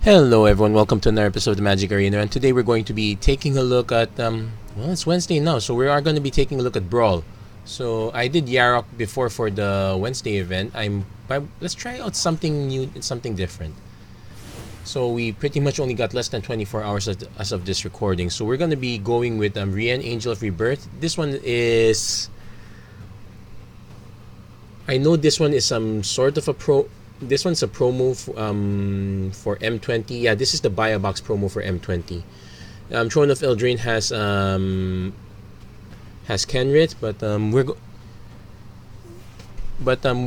Hello everyone, welcome to another episode of the Magic Arena, and today we're going to be taking a look at, well, it's Wednesday now, so we are going to be taking a look at Brawl. So I did Yarok before for the Wednesday event. Let's try out something new and something different. So we pretty much only got less than 24 hours as of this recording, so we're going to be going with Rienne, Angel of Rebirth. This one is... I know this one is some sort of a pro... This one's a promo for M20. Yeah, this is the Buy-a-Box Promo for M20. Throne of Eldraine has Kenrit, but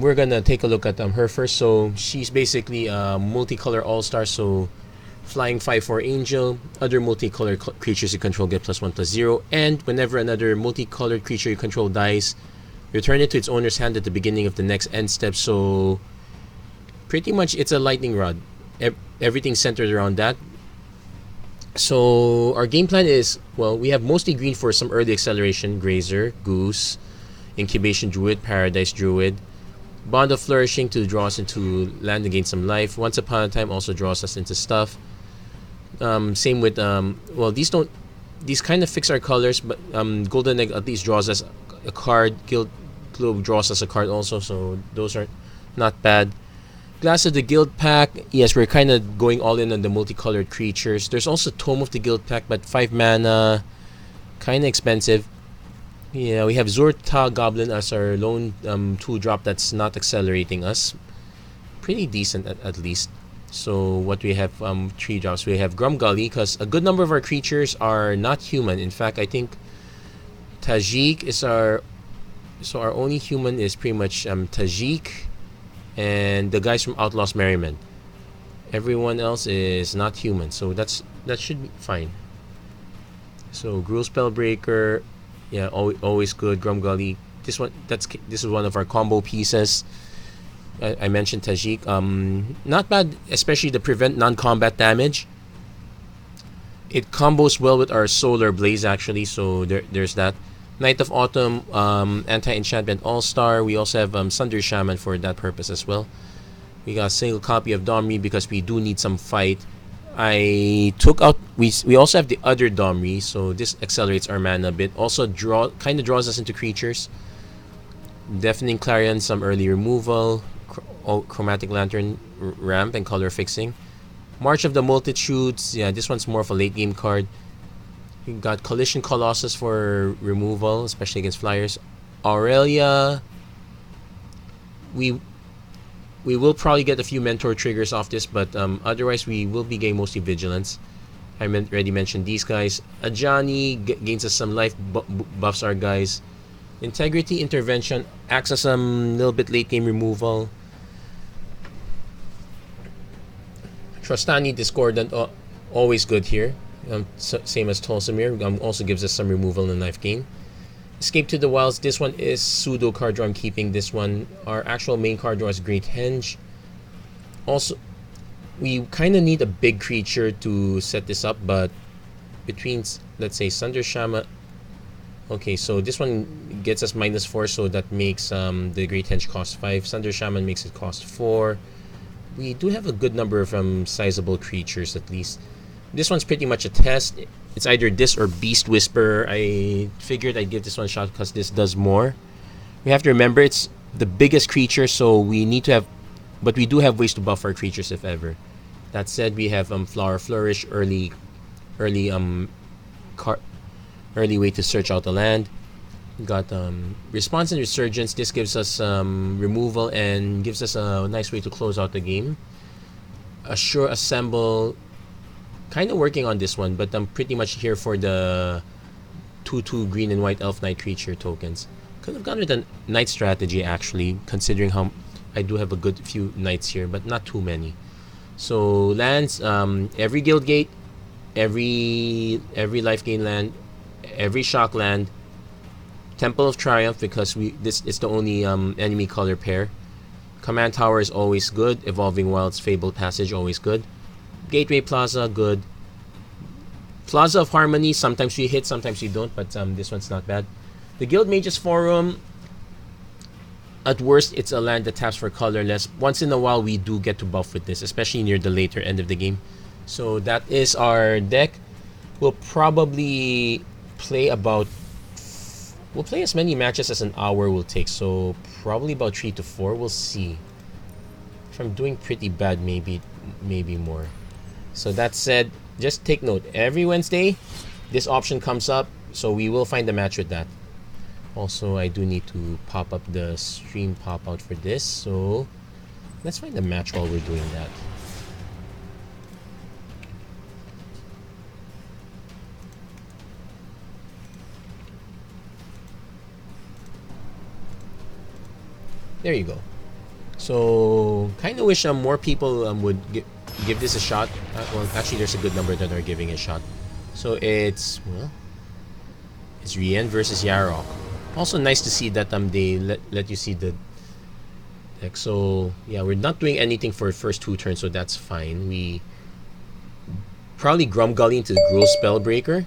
we're gonna take a look at her first. So she's basically a multicolor all-star. So flying 5/4 angel. Other multicolored creatures you control get +1/+0, and whenever another multicolored creature you control dies, return it to its owner's hand at the beginning of the next end step. So pretty much it's a lightning rod. Everything's centered around that. So our game plan is, well, we have mostly green for some early acceleration: Grazer, Goose, Incubation Druid, Paradise Druid. Bond of Flourishing to draw us into land and gain some life. Once Upon a Time also draws us into stuff. Same with well, these kind of fix our colors, but Golden Egg at least draws us a card. Guild Globe draws us a card also, so those are not bad. Glass of the Guild Pack. Yes, we're kind of going all in on the multicolored creatures. There's also Tome of the Guild Pack, but 5 mana, kind of expensive. Yeah, we have Zurta Goblin as our lone 2-drop that's not accelerating us. Pretty decent at least. So what we have 3 drops. We have Grumgully, because a good number of our creatures are not human. In fact, I think Tajik is our... So our only human is pretty much Tajik and the guys from Outlaws Merriment. Everyone else is not human, so that should be fine. So Gruul Spellbreaker, yeah, always good. Grumgully, this is one of our combo pieces. I mentioned Tajik, not bad, especially the prevent non-combat damage. It combos well with our Solar Blaze actually, so there's that. Knight of Autumn, Anti-Enchantment All-Star. We also have Sunder Shaman for that purpose as well. We got a single copy of Domri because we do need some fight. I took out... We also have the other Domri, so this accelerates our mana a bit. Also kind of draws us into creatures. Deafening Clarion, some early removal. Chromatic Lantern, ramp, and color fixing. March of the Multitudes. Yeah, this one's more of a late game card. We got Collision Colossus for removal, especially against flyers. Aurelia. We will probably get a few mentor triggers off this, but otherwise we will be getting mostly vigilance. I already mentioned these guys. Ajani gains us some life, buffs our guys. Integrity Intervention acts as some little bit late game removal. Trostani Discordant, always good here. Same as Tolsimir, also gives us some removal and life gain. Escape to the Wilds, this one is pseudo card draw. I'm keeping this one. Our actual main card draw is Great Henge. Also, we kind of need a big creature to set this up, but between, let's say, Sunder Shaman. Okay, so this one gets us -4, so that makes the Great Henge cost 5. Sunder Shaman makes it cost 4. We do have a good number of sizable creatures at least. This one's pretty much a test. It's either this or Beast Whisperer. I figured I'd give this one a shot because this does more. We have to remember it's the biggest creature, so we need to have... But we do have ways to buff our creatures if ever. That said, we have Flower Flourish, early way to search out the land. We got Response and Resurgence. This gives us removal and gives us a nice way to close out the game. Assure Assemble... Kind of working on this one, but I'm pretty much here for the 2/2 green and white elf knight creature tokens. Could have gone with a knight strategy actually, considering how I do have a good few knights here, but not too many. So lands, every guild gate, every life gain land, every shock land, Temple of Triumph because this is the only enemy color pair. Command Tower is always good. Evolving Wilds, Fabled Passage, always good. Gateway Plaza, good. Plaza of Harmony, sometimes we hit, sometimes we don't, but this one's not bad. The Guild Mages Forum, At worst, it's a land that taps for colorless. Once in a while, we do get to buff with this, especially near the later end of the game. So that is our deck. We'll probably play about... We'll play as many matches as an hour will take. So probably about 3 to 4. We'll see. If I'm doing pretty bad, maybe more. So that said, just take note. Every Wednesday, this option comes up. So we will find a match with that. Also, I do need to pop up the stream pop out for this. So let's find a match while we're doing that. There you go. So, kind of wish more people would give this a shot. Well, actually, there's a good number that are giving it a shot. So it's it's Rienne versus Yarok. Also nice to see that they let you see the deck. So yeah, we're not doing anything for the first 2 turns, so that's fine. We probably Grumgully into Gruul Spellbreaker.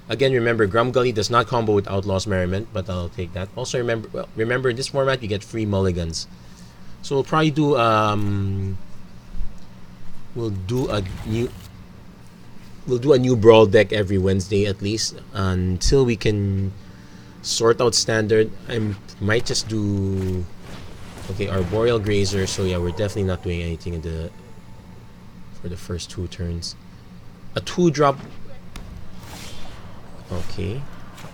Again, remember, Grumgully does not combo with Outlaw's Merriment, but I'll take that. Also, remember in this format, you get free mulligans. So we'll probably do, we'll do a new Brawl deck every Wednesday at least, until we can sort out Standard. I might just do, okay, Arboreal Grazer. So yeah, we're definitely not doing anything for the first 2 turns. A 2-drop. Okay,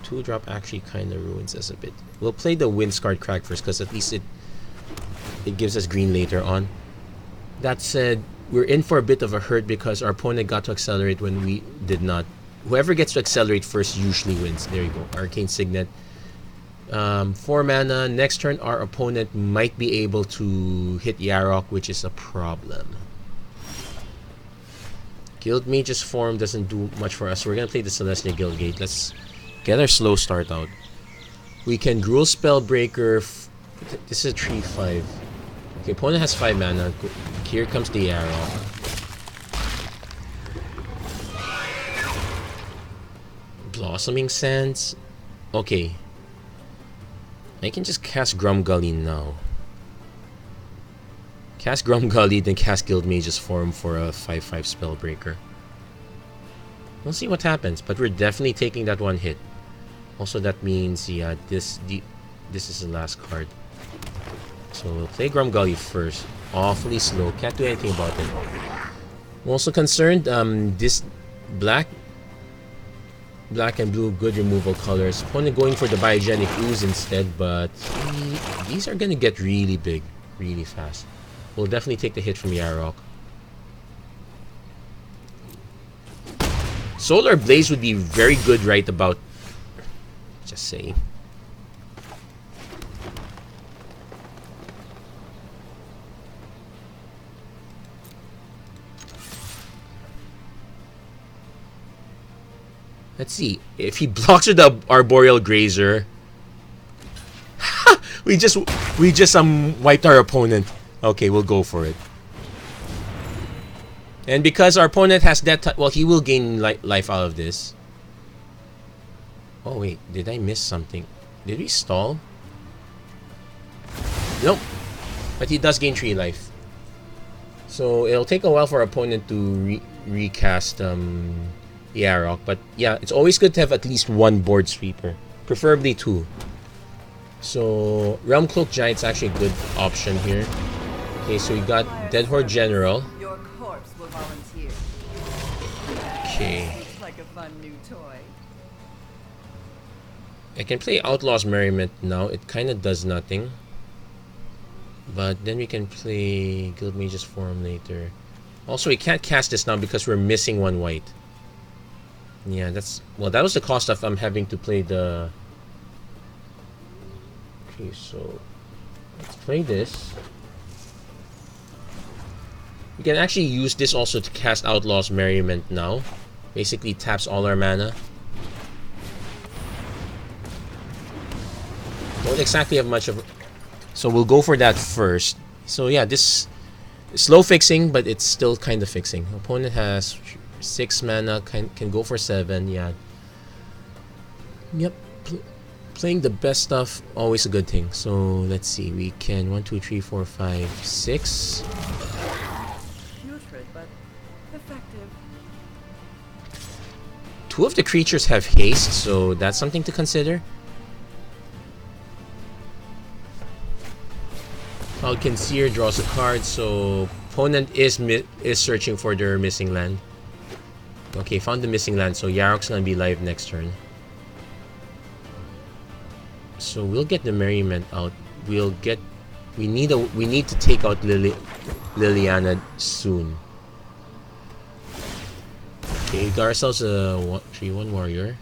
2-drop actually kind of ruins us a bit. We'll play the Windscarred Crag first, because at least it gives us green later on. That said, we're in for a bit of a hurt because our opponent got to accelerate when we did not. Whoever gets to accelerate first usually wins. There you go, Arcane Signet. 4 mana. Next turn, our opponent might be able to hit Yarok, which is a problem. Guild Mage's form doesn't do much for us. So we're going to play the Celestia Guildgate. Let's get our slow start out. We can Gruul Spellbreaker. This is a 3-5. Okay, opponent has 5 mana. Here comes the arrow. Blossoming Sands. Okay. I can just cast Grumgully now. Cast Grumgully, then cast Guild Mage's form for a 5-5 Spellbreaker. We'll see what happens, but we're definitely taking that 1 hit. Also, that means, yeah, this is the last card. So we'll play Grumgully first. Awfully slow, can't do anything about it. I'm also concerned, this black and blue, good removal colors. Opponent going for the Biogenic Ooze instead, but these are gonna get really big, really fast. We'll definitely take the hit from Yarok. Solar Blaze would be very good right about... Just saying. Let's see. If he blocks with the Arboreal Grazer... we just wiped our opponent. Okay, we'll go for it. And because our opponent has that... Well, he will gain life out of this. Oh, wait. Did I miss something? Did we stall? Nope. But he does gain 3 life. So, it'll take a while for our opponent to recast Yarok. But, yeah, it's always good to have at least 1 board sweeper. Preferably 2. So, Realm Cloak Giant's actually a good option here. Okay, so we got Dead Horde General. Your corpse will volunteer. Okay. Looks like a fun new toy. I can play Outlaw's Merriment now. It kind of does nothing. But then we can play Guild Mage's form later. Also, we can't cast this now because we're missing 1 white. Yeah, that's... Well, that was the cost of having to play the... Okay, so... Let's play this. We can actually use this also to cast Outlaw's Merriment now. Basically taps all our mana. Don't exactly have much of... So we'll go for that first. So yeah, this is slow fixing, but it's still kind of fixing. Opponent has 6 mana, can go for 7, yeah. Yep, playing the best stuff, always a good thing. So let's see, we can 1, 2, 3, 4, 5, 6. Two of the creatures have haste, so that's something to consider. Falcon Seer draws a card, so opponent is searching for their missing land. Okay, found the missing land, so Yarok's gonna be live next turn. So we'll get the Merriment out. We need to take out Liliana soon. Okay, we got ourselves a 3/1 warrior.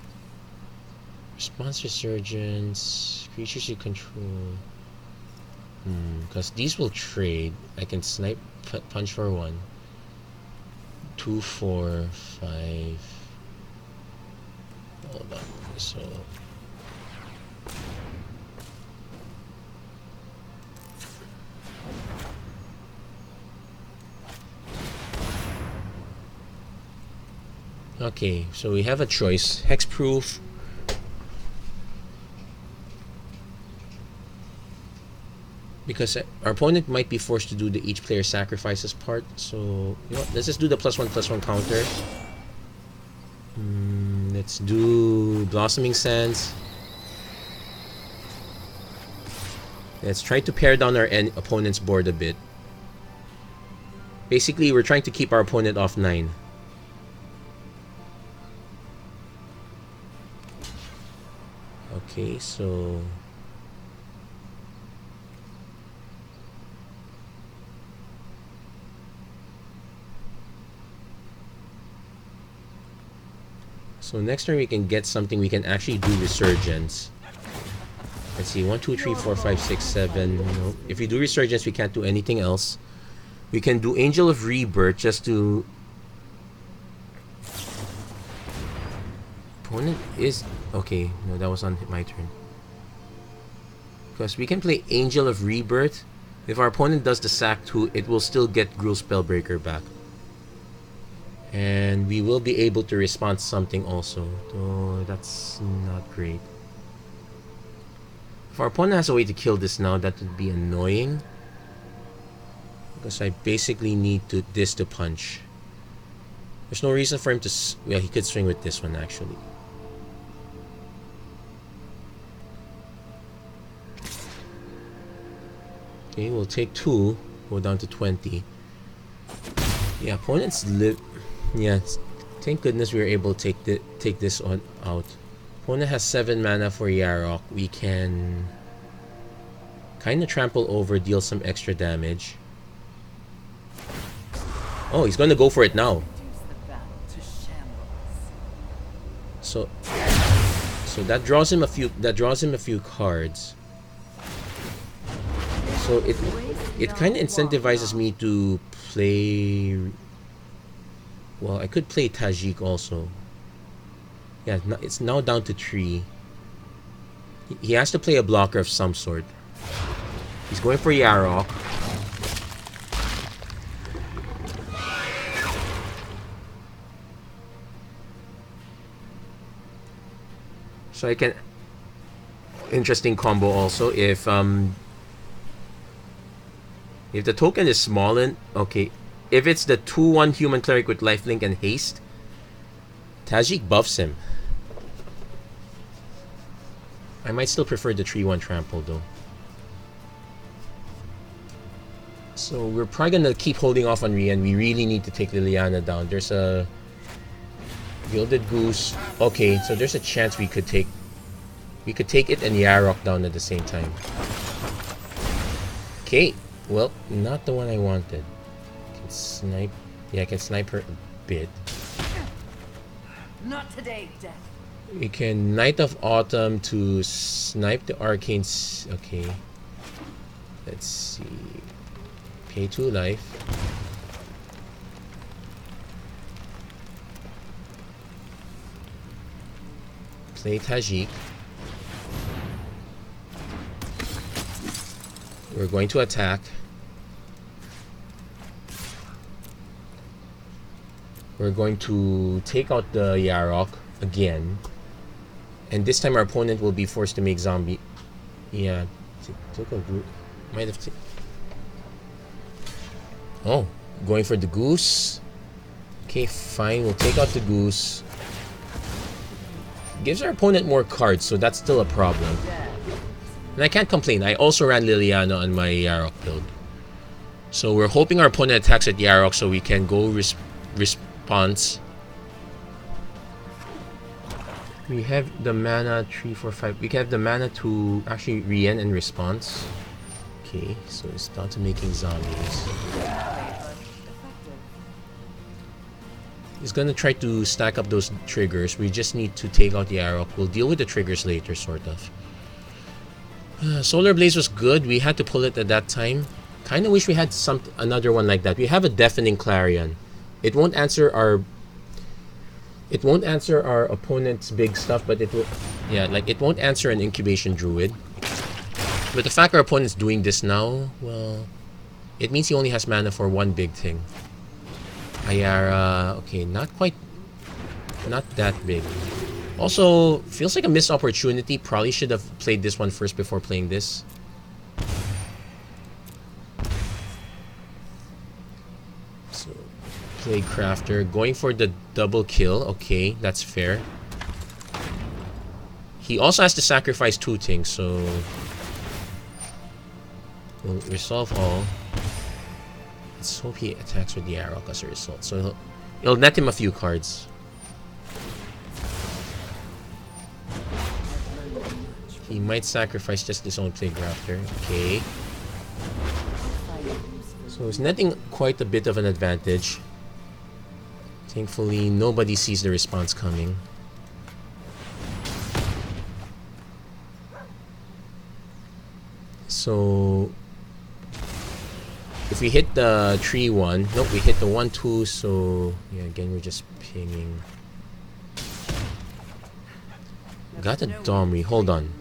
Response Resurgence. Creatures you control. Because these will trade. I can snipe punch for 1. 2, 4, 5. Hold on. So okay, so we have a choice. Hexproof. Because our opponent might be forced to do the each player sacrifices part. So, you know what? Let's just do the +1/+1 counter. Let's do Blossoming Sands. Let's try to pare down our opponent's board a bit. Basically, we're trying to keep our opponent off 9. Okay, so next turn we can get something. We can actually do Resurgence. Let's see, 1, 2, 3, 4, 5, 6, 7. No. If we do Resurgence, we can't do anything else. We can do Angel of Rebirth just to... Opponent is... Okay, no, that was on my turn. Because we can play Angel of Rebirth. If our opponent does the sack 2, it will still get Gruul Spellbreaker back. And we will be able to respond to something also. Though that's not great. If our opponent has a way to kill this now, that would be annoying. Because I basically need this to punch. There's no reason for him to... Well, he could swing with this one actually. Okay, we'll take 2. Go down to 20. Yeah, opponent's live... Yeah, thank goodness we were able to take this one out. Opponent has 7 mana for Yarok. We can kind of trample over, deal some extra damage. Oh, he's gonna go for it now. So that draws him a few. Cards. So it kind of incentivizes me to play. Well, I could play Tajik also. Yeah, it's now down to 3. He has to play a blocker of some sort. He's going for Yarok. So I can... Interesting combo also. If the token is small and... Okay. If it's the 2/1 human cleric with lifelink and haste, Tajik buffs him. I might still prefer the 3/1 trample though. So we're probably gonna keep holding off on Rienne. We really need to take Liliana down. There's a Gilded Goose. Okay, so there's a chance we could take it and Yarok down at the same time. Okay, well, not the one I wanted. Snipe. Yeah, I can snipe her a bit. Not today, Death. We can Knight of Autumn to snipe the Arcane. Okay. Let's see. Pay 2 life. Play Tajik. We're going to attack. We're going to take out the Yarok again. And this time our opponent will be forced to make zombie. Yeah. Took a group. Might have Oh, going for the goose. Okay, fine. We'll take out the goose. Gives our opponent more cards, so that's still a problem. And I can't complain. I also ran Liliana on my Yarok build. So we're hoping our opponent attacks at Yarok so we can go response. We have the mana 3, 4, 5. We can have the mana to actually Rienne and response. Okay, so it's down to making zombies. He's gonna try to stack up those triggers. We just need to take out the Yarok. We'll deal with the triggers later, sort of. Solar Blaze was good. We had to pull it at that time. Kind of wish we had another one like that. We have a Deafening Clarion. It won't answer our opponent's big stuff, but it will, yeah, like it won't answer an Incubation Druid. But the fact our opponent's doing this now, well, it means he only has mana for one big thing. Ayara, okay, not that big. Also, feels like a missed opportunity. Probably should have played this one first before playing this. So, play Crafter. Going for the double kill. Okay, that's fair. He also has to sacrifice 2 things, so... we'll resolve all. Let's hope he attacks with the arrow as a result. So it'll net him a few cards. He might sacrifice just his own play Grafter. Okay. So it's netting quite a bit of an advantage. Thankfully, nobody sees the response coming. So if we hit the 3-1, nope, we hit the 1-2, so yeah, again we're just pinging. Got a Domri, hold on.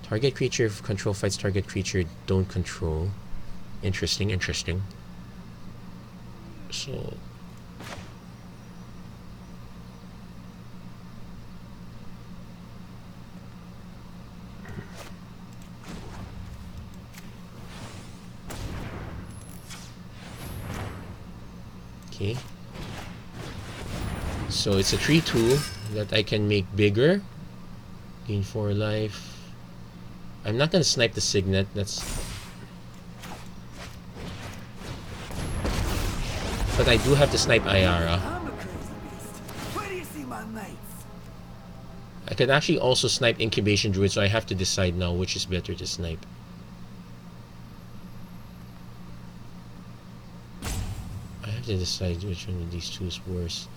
Target creature control fights target creature don't control. Interesting, interesting. So okay. So it's a 3-2 that I can make bigger. Gain 4 life. I'm not gonna snipe the Signet, that's... But I do have to snipe Ayara. Where do you see my mates? I could actually also snipe Incubation Druid, so I have to decide now which is better to snipe. I have to decide which one of these two is worse.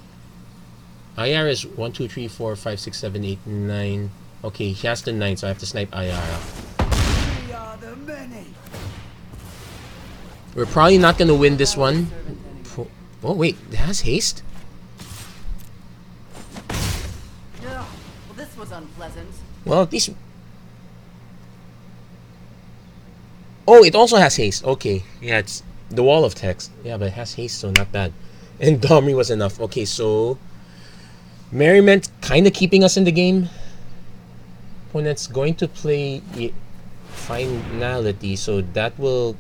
Ayara is 1, 2, 3, 4, 5, 6, 7, 8, 9. Okay, he has the 9, so I have to snipe Ayara. We are the many. We're probably not gonna win this one. Oh wait, it has haste? Well, this was unpleasant. Well, at least... Oh, it also has haste. Okay, yeah, it's the wall of text. Yeah, but it has haste, so not bad. And Domri was enough. Okay, so... Merriment kind of keeping us in the game. Opponent's going to play Finality, so that will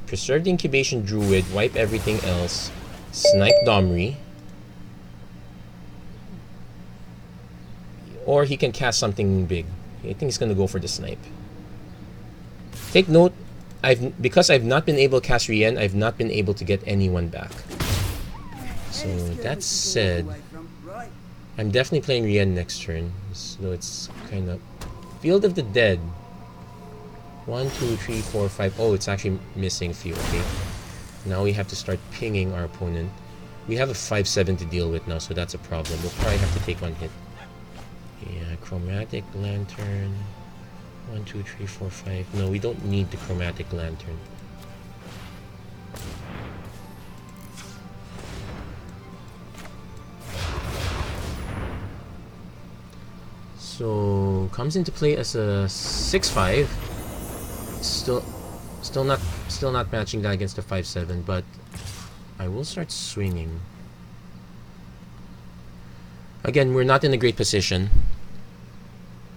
preserve the Incubation Druid, wipe everything else, snipe Domri. Or he can cast something big. I think he's going to go for the snipe. Take note, because I've not been able to cast Rienne, I've not been able to get anyone back. So that said, I'm definitely playing Rienne next turn. So it's kind of... Field of the Dead. 1, 2, 3, 4, 5. Oh, it's actually missing a few. Okay. Now we have to start pinging our opponent. We have a 5-7 to deal with now, so that's a problem. We'll probably have to take one hit. Yeah, Chromatic Lantern. 1, 2, 3, 4, 5. No, we don't need the Chromatic Lantern. So comes into play as a 6-5. Still not matching that against a 5-7, but I will start swinging. Again, we're not in a great position,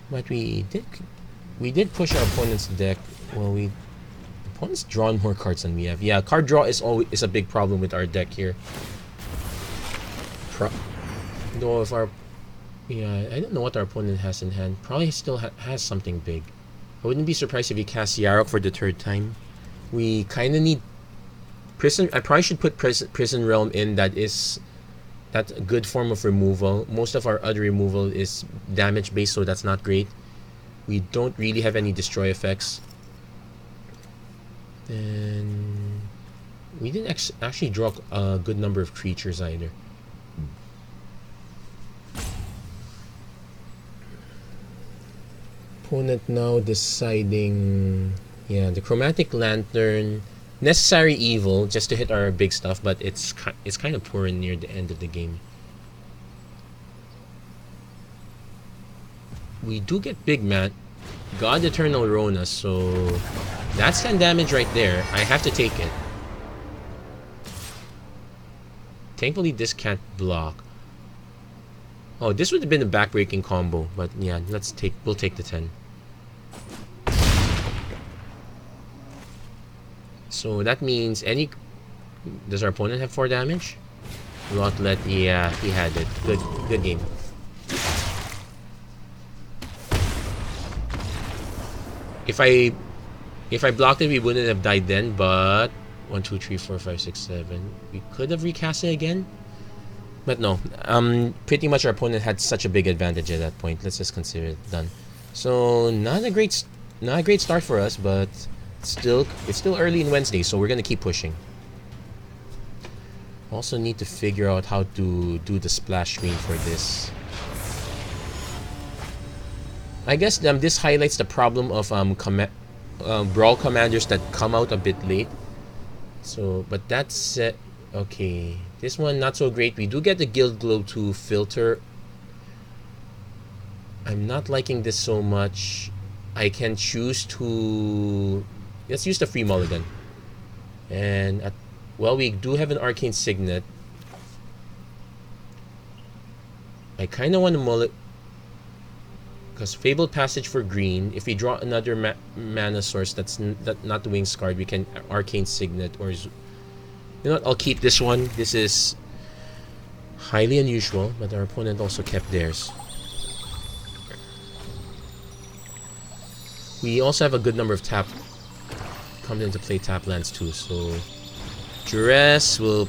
but we did push our opponent's deck. Well, opponent's drawn more cards than we have. Yeah, card draw is a big problem with our deck here. Though if our Yeah, I don't know what our opponent has in hand. Probably still has something big. I wouldn't be surprised if he casts Yarok for the 3rd time. We kind of need Prison. I probably should put Prison Realm in. That's a good form of removal. Most of our other removal is damage based, so that's not great. We don't really have any destroy effects. And we didn't actually draw a good number of creatures either. Opponent now deciding, yeah, the Chromatic Lantern, necessary evil just to hit our big stuff, but it's kind of poor near the end of the game. We do get big man, God Eternal Rona, so that's 10 damage right there. I have to take it. Thankfully, this can't block. Oh, this would have been a backbreaking combo, but yeah, we'll take the 10. So that means does our opponent have 4 damage? Lotlet, yeah, he had it. Good game. If I blocked it, we wouldn't have died then, but 1, 2, 3, 4, 5, 6, 7. We could have recast it again. But no, pretty much our opponent had such a big advantage at that point. Let's just consider it done. So not a great start for us, but it's still early in Wednesday, so we're gonna keep pushing. Also need to figure out how to do the splash screen for this. I guess this highlights the problem of Brawl commanders that come out a bit late. So, but that's okay. This one not so great. We do get the Guild Glow to filter. I'm not liking this so much. I can choose to... Let's use the free mulligan. And, well, we do have an Arcane Signet. I kind of want to mulligan, because Fabled Passage for green. If we draw another mana source that's not the Wings card, we can Arcane Signet or... You know what? I'll keep this one. This is highly unusual, but our opponent also kept theirs. We also have a good number of comes into play tap lands too. So Duress will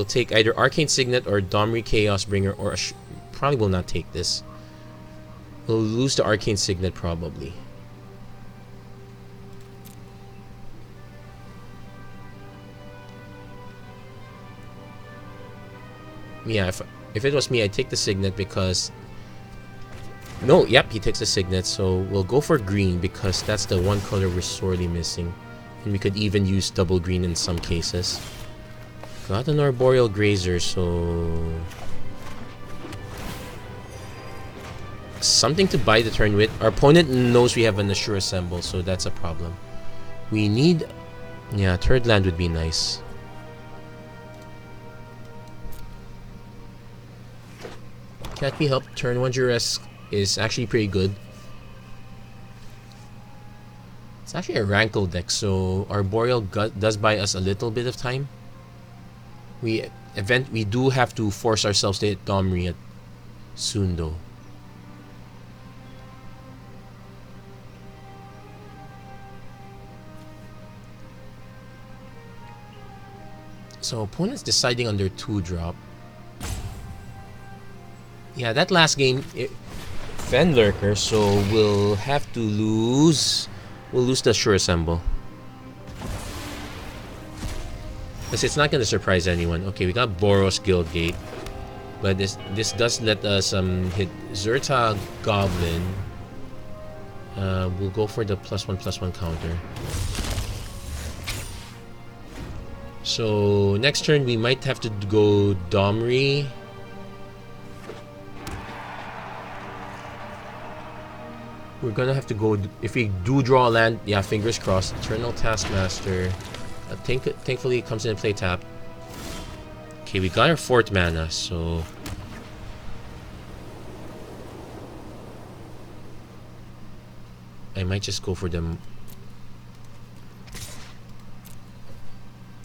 take either Arcane Signet or Domri Chaos Bringer, or probably will not take this. We'll lose the Arcane Signet probably. Yeah, if it was me, I'd take the Signet because... No, yep, he takes the Signet, so we'll go for green because that's the one color we're sorely missing. And we could even use double green in some cases. Got an Arboreal Grazer, so... Something to buy the turn with. Our opponent knows we have an Assure Assemble, so that's a problem. We need... Yeah, 3rd land would be nice. Can't be helped. Turn 1 Duress is actually pretty good. It's actually a Rankle deck, so Arboreal does buy us a little bit of time. We do have to force ourselves to hit Domri at soon though. So opponent's deciding on their 2-drop. Yeah, that last game, Fen Lurker, so we'll have to lose. We'll lose the Assure Assemble. Because it's not going to surprise anyone. Okay, we got Boros Guildgate. But this does let us hit Zerta Goblin. We'll go for the +1/+1 counter. So next turn we might have to go Domri. We're gonna have to go, if we do draw a land, yeah, fingers crossed. Eternal Taskmaster. Thankfully it comes in and play tap. Okay, we got our 4th mana, so... I might just go for them.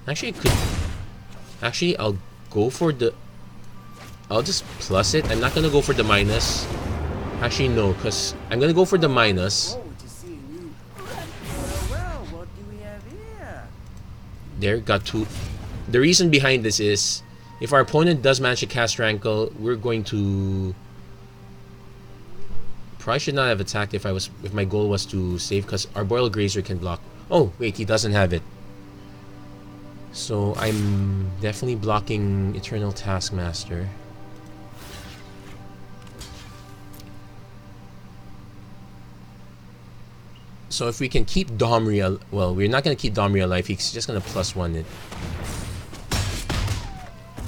Actually, I'll go for the... I'll just plus it. I'm not gonna go for the minus. Actually, no, because I'm gonna go for the minus. Forward to seeing you. Well, what do we have here? There, got two. The reason behind this is, if our opponent does manage to cast Rankle, we're going to... Probably should not have attacked if my goal was to save, because our Boiled Grazer can block. Oh, wait, he doesn't have it. So I'm definitely blocking Eternal Taskmaster. So if we can keep Domri, well, we're not going to keep Domri alive. He's just going to +1 it.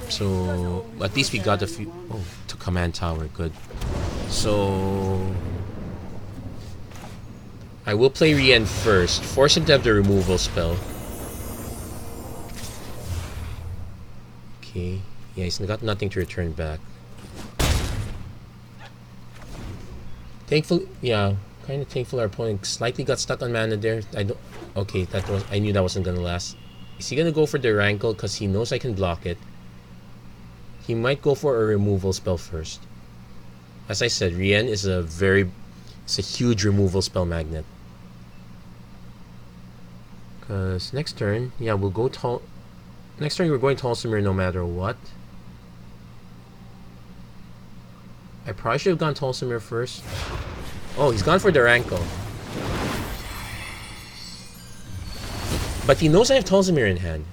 So at least we got a few. Oh, to command tower, good. So I will play Rienne first. Force him to have the removal spell. Okay. Yeah, he's got nothing to return back. Thankfully, yeah, kind of thankful our opponent slightly got stuck on mana there. Okay, I knew that wasn't gonna last. Is he gonna go for the Rankle because he knows I can block it? He might go for a removal spell first. As I said, Rienne is it's a huge removal spell magnet. Because next turn, yeah, we'll go tall. Next turn we're going Tolsimir no matter what. I probably should have gone Tolsimir first. Oh, he's gone for the Rankle. But he knows I have Tolsimir in hand.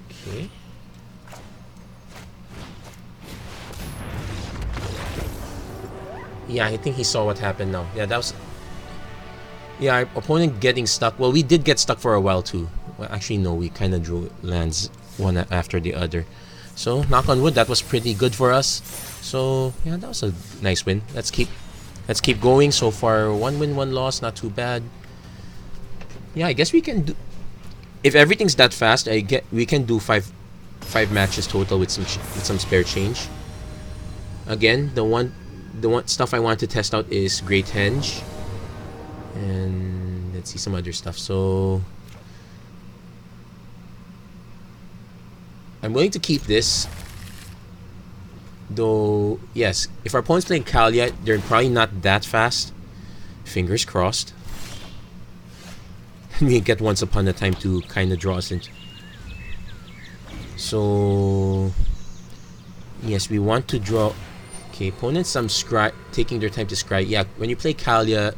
Okay. Yeah, I think he saw what happened now. Yeah, that was... Yeah, our opponent getting stuck. Well, we did get stuck for a while too. Well, actually, no, we kind of drew lands one after the other. So, knock on wood, that was pretty good for us. So, yeah, that was a nice win. Let's keep going. So far, 1 win, 1 loss, not too bad. Yeah, I guess we can do... If everything's that fast, we can do five matches total with some spare change. Again, the one stuff I want to test out is Great Henge. And let's see some other stuff. So I'm willing to keep this. Though, yes, if our opponent's playing Kalia, they're probably not that fast. Fingers crossed. We get Once Upon a Time to kind of draw us into. So yes, we want to draw. Okay, opponents taking their time to scry. Yeah, when you play Kalia,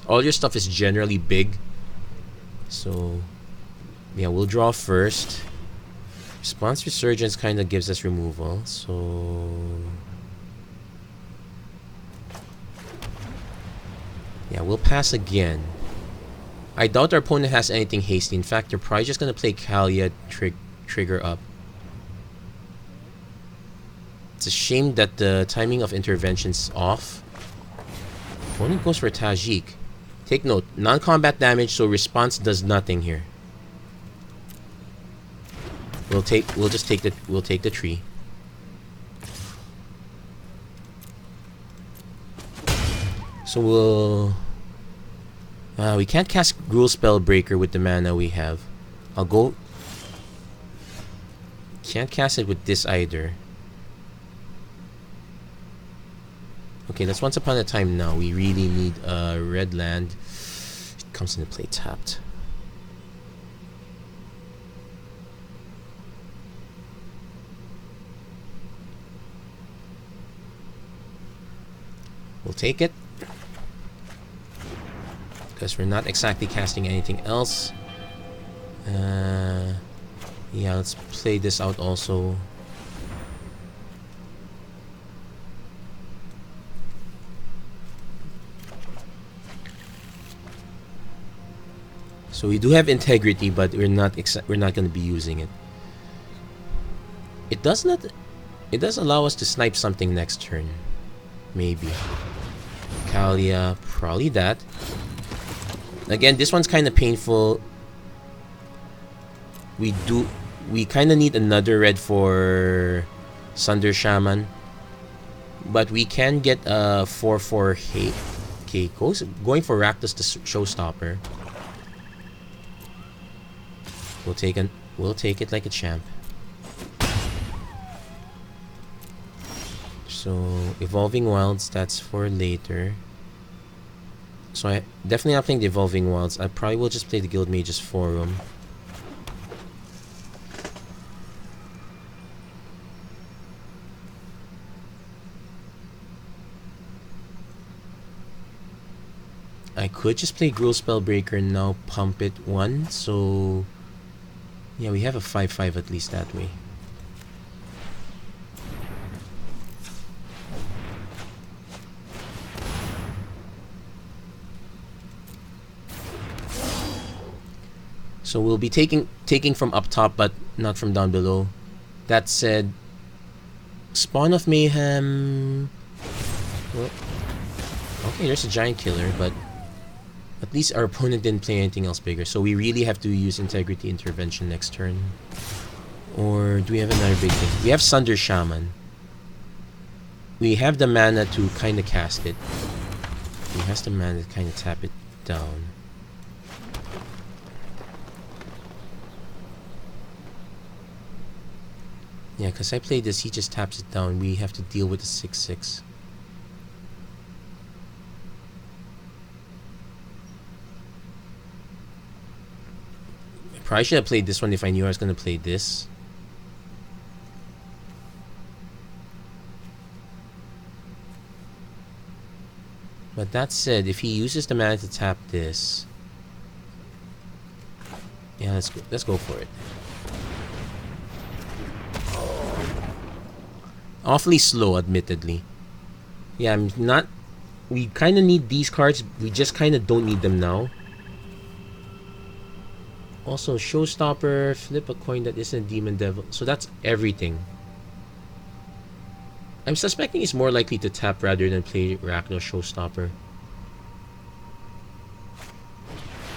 all your stuff is generally big. So yeah, we'll draw first. Response Resurgence kind of gives us removal. So yeah, we'll pass again. I doubt our opponent has anything hasty. In fact, they're probably just gonna play Kalia trigger up. It's a shame that the timing of intervention's off. Opponent goes for Tajik. Take note, non-combat damage, so response does nothing here. We'll take the tree. So we can't cast Gruul Spellbreaker with the mana we have. Can't cast it with this either. Okay, that's Once Upon a Time now. We really need a red land. It comes into play tapped. We'll take it. Because we're not exactly casting anything else. Yeah, let's play this out also. So we do have integrity, but we're not going to be using it. It does allow us to snipe something next turn. Maybe. Kalia, probably that. Again, this one's kind of painful. We kind of need another red for Sunder Shaman. But we can get a 4/4 hate. Okay, going for Rakdos the Showstopper. We'll take it like a champ. So Evolving Wilds, that's for later. So I definitely not playing the Evolving Wilds. I probably will just play the Guild Mages Forum. I could just play Gruul Spellbreaker and now pump it 1. So yeah, we have a 5/5 at least that way. So we'll be taking from up top, but not from down below. That said, Spawn of Mayhem. Well, okay, there's a giant killer, but at least our opponent didn't play anything else bigger. So we really have to use Integrity Intervention next turn. Or do we have another big thing? We have Sunder Shaman. We have the mana to kind of cast it. He has the mana to kind of tap it down. Yeah, because I played this, he just taps it down. We have to deal with the 6/6. I probably should have played this one if I knew I was going to play this. But that said, if he uses the mana to tap this... Yeah, let's go for it. Awfully slow, admittedly. Yeah, I'm not... We kind of need these cards. We just kind of don't need them now. Also, Showstopper, flip a coin that isn't Demon Devil. So that's everything. I'm suspecting he's more likely to tap rather than play Rakdos Showstopper.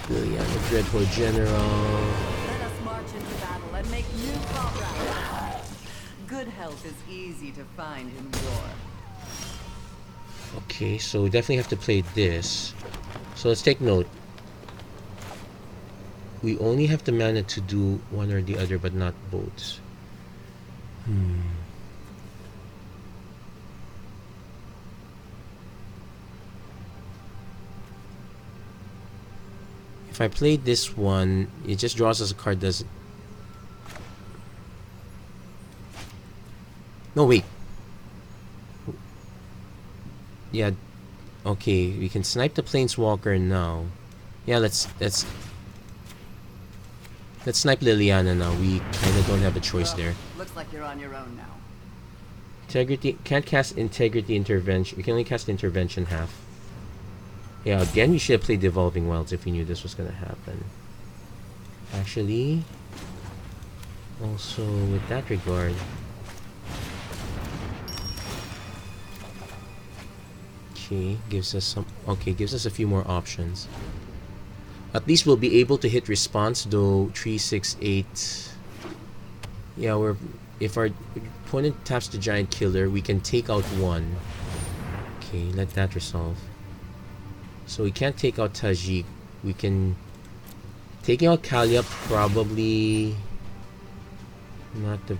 Liliana, Dreadhorde General. Let us march into battle and make new comrades. Good health is easy to find in war. Okay, so we definitely have to play this. So let's take note. We only have the mana to do one or the other, but not both. If I played this one, it just draws us a card, doesn't... No, wait. Yeah, okay, we can snipe the Planeswalker now. Yeah, let's snipe Liliana now. We kind of don't have a choice there. Looks like you're on your own now. Integrity, can't cast Integrity Intervention. We can only cast Intervention half. Yeah, again, we should have played Evolving Wilds if we knew this was gonna happen. Actually, also with that regard, okay, gives us some. Okay, gives us a few more options. At least we'll be able to hit response, though 3, 6, 8. Yeah, if our opponent taps the giant killer, we can take out 1. Okay, let that resolve. So we can't take out Tajik. We can... Taking out Kalia probably... Not the...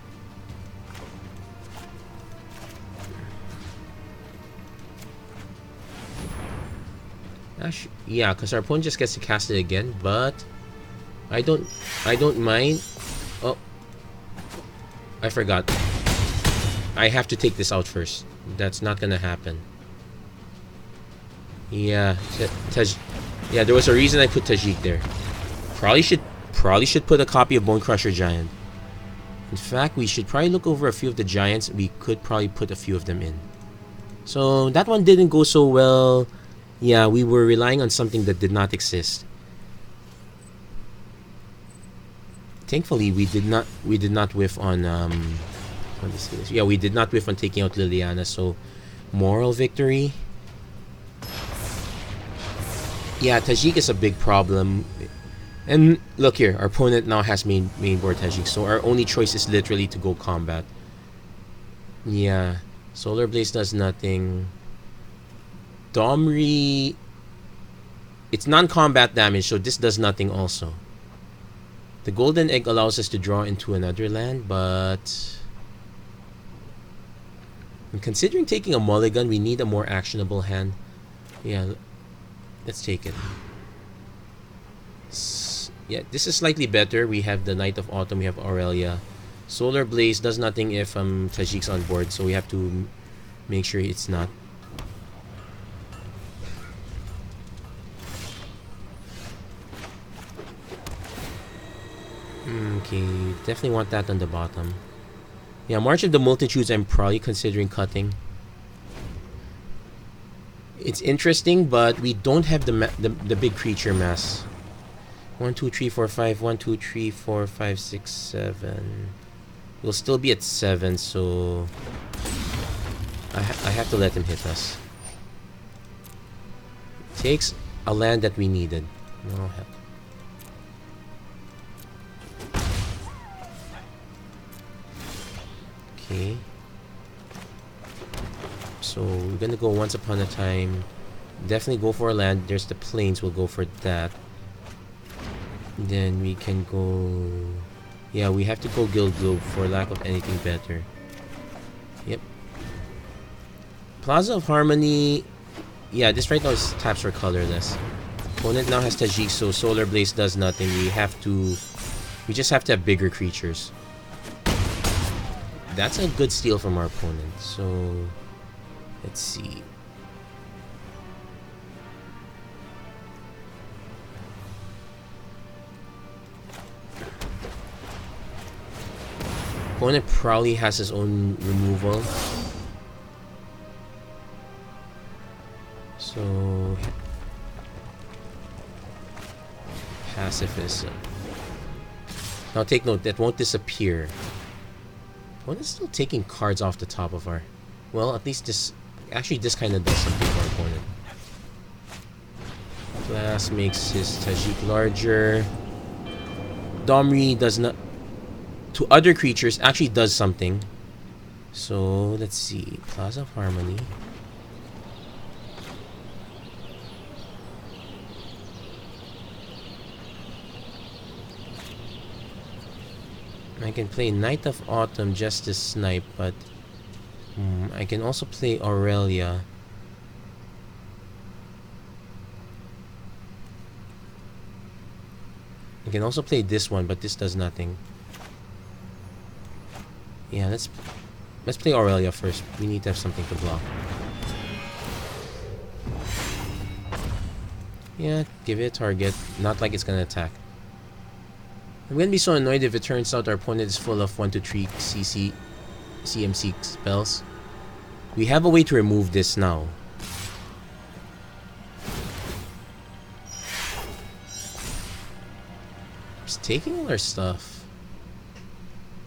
Actually, yeah, because our opponent just gets to cast it again, but... I don't mind. Oh. I forgot. I have to take this out first. That's not gonna happen. Yeah, yeah, there was a reason I put Tajik there. Probably should put a copy of Bone Crusher Giant. In fact, we should probably look over a few of the giants. We could probably put a few of them in. So that one didn't go so well. Yeah, we were relying on something that did not exist. Thankfully, we did not whiff on yeah, we did not whiff on taking out Liliana. So moral victory. Yeah, Tajik is a big problem. And look here, our opponent now has main board Tajik, so our only choice is literally to go combat. Yeah, Solar Blaze does nothing. Domri, it's non-combat damage, so this does nothing also. The Golden Egg allows us to draw into another land, but... And considering taking a mulligan, we need a more actionable hand. Yeah, let's take it. Yeah, this is slightly better. We have the Knight of Autumn, we have Aurelia. Solar Blaze does nothing if Tajik's on board, so we have to make sure it's not. Okay, definitely want that on the bottom. Yeah, March of the Multitudes I'm probably considering cutting. It's interesting, but we don't have the big creature mass. 1, 2, 3, 4, 5. 1, 2, 3, 4, 5, 6, 7. We'll still be at 7, so I have to let him hit us. Takes a land that we needed. No help. Okay. So we're gonna go Once Upon a Time. Definitely go for a land. There's the plains. We'll go for that. Then we can go... Yeah, we have to go Guild Globe for lack of anything better. Yep. Plaza of Harmony... Yeah, this right now is taps for colorless. Opponent now has Tajik, so Solar Blaze does nothing. We have to... We just have to have bigger creatures. That's a good steal from our opponent. So... Let's see. Opponent probably has his own removal. So... Pacifist. Now take note, that won't disappear. Opponent's still taking cards off the top of our... Well, at least this... Actually, this kind of does something for our opponent. Glass makes his Tajik larger. Domri does not... To other creatures, actually does something. So, let's see. Plaza of Harmony. I can play Knight of Autumn just to snipe, but... I can also play Aurelia. I can also play this one, but this does nothing. Yeah, let's play Aurelia first. We need to have something to block. Yeah, give it a target. Not like it's gonna attack. I'm gonna be so annoyed if it turns out our opponent is full of 1, 2, 3 CMC spells. We have a way to remove this now. Just taking all our stuff.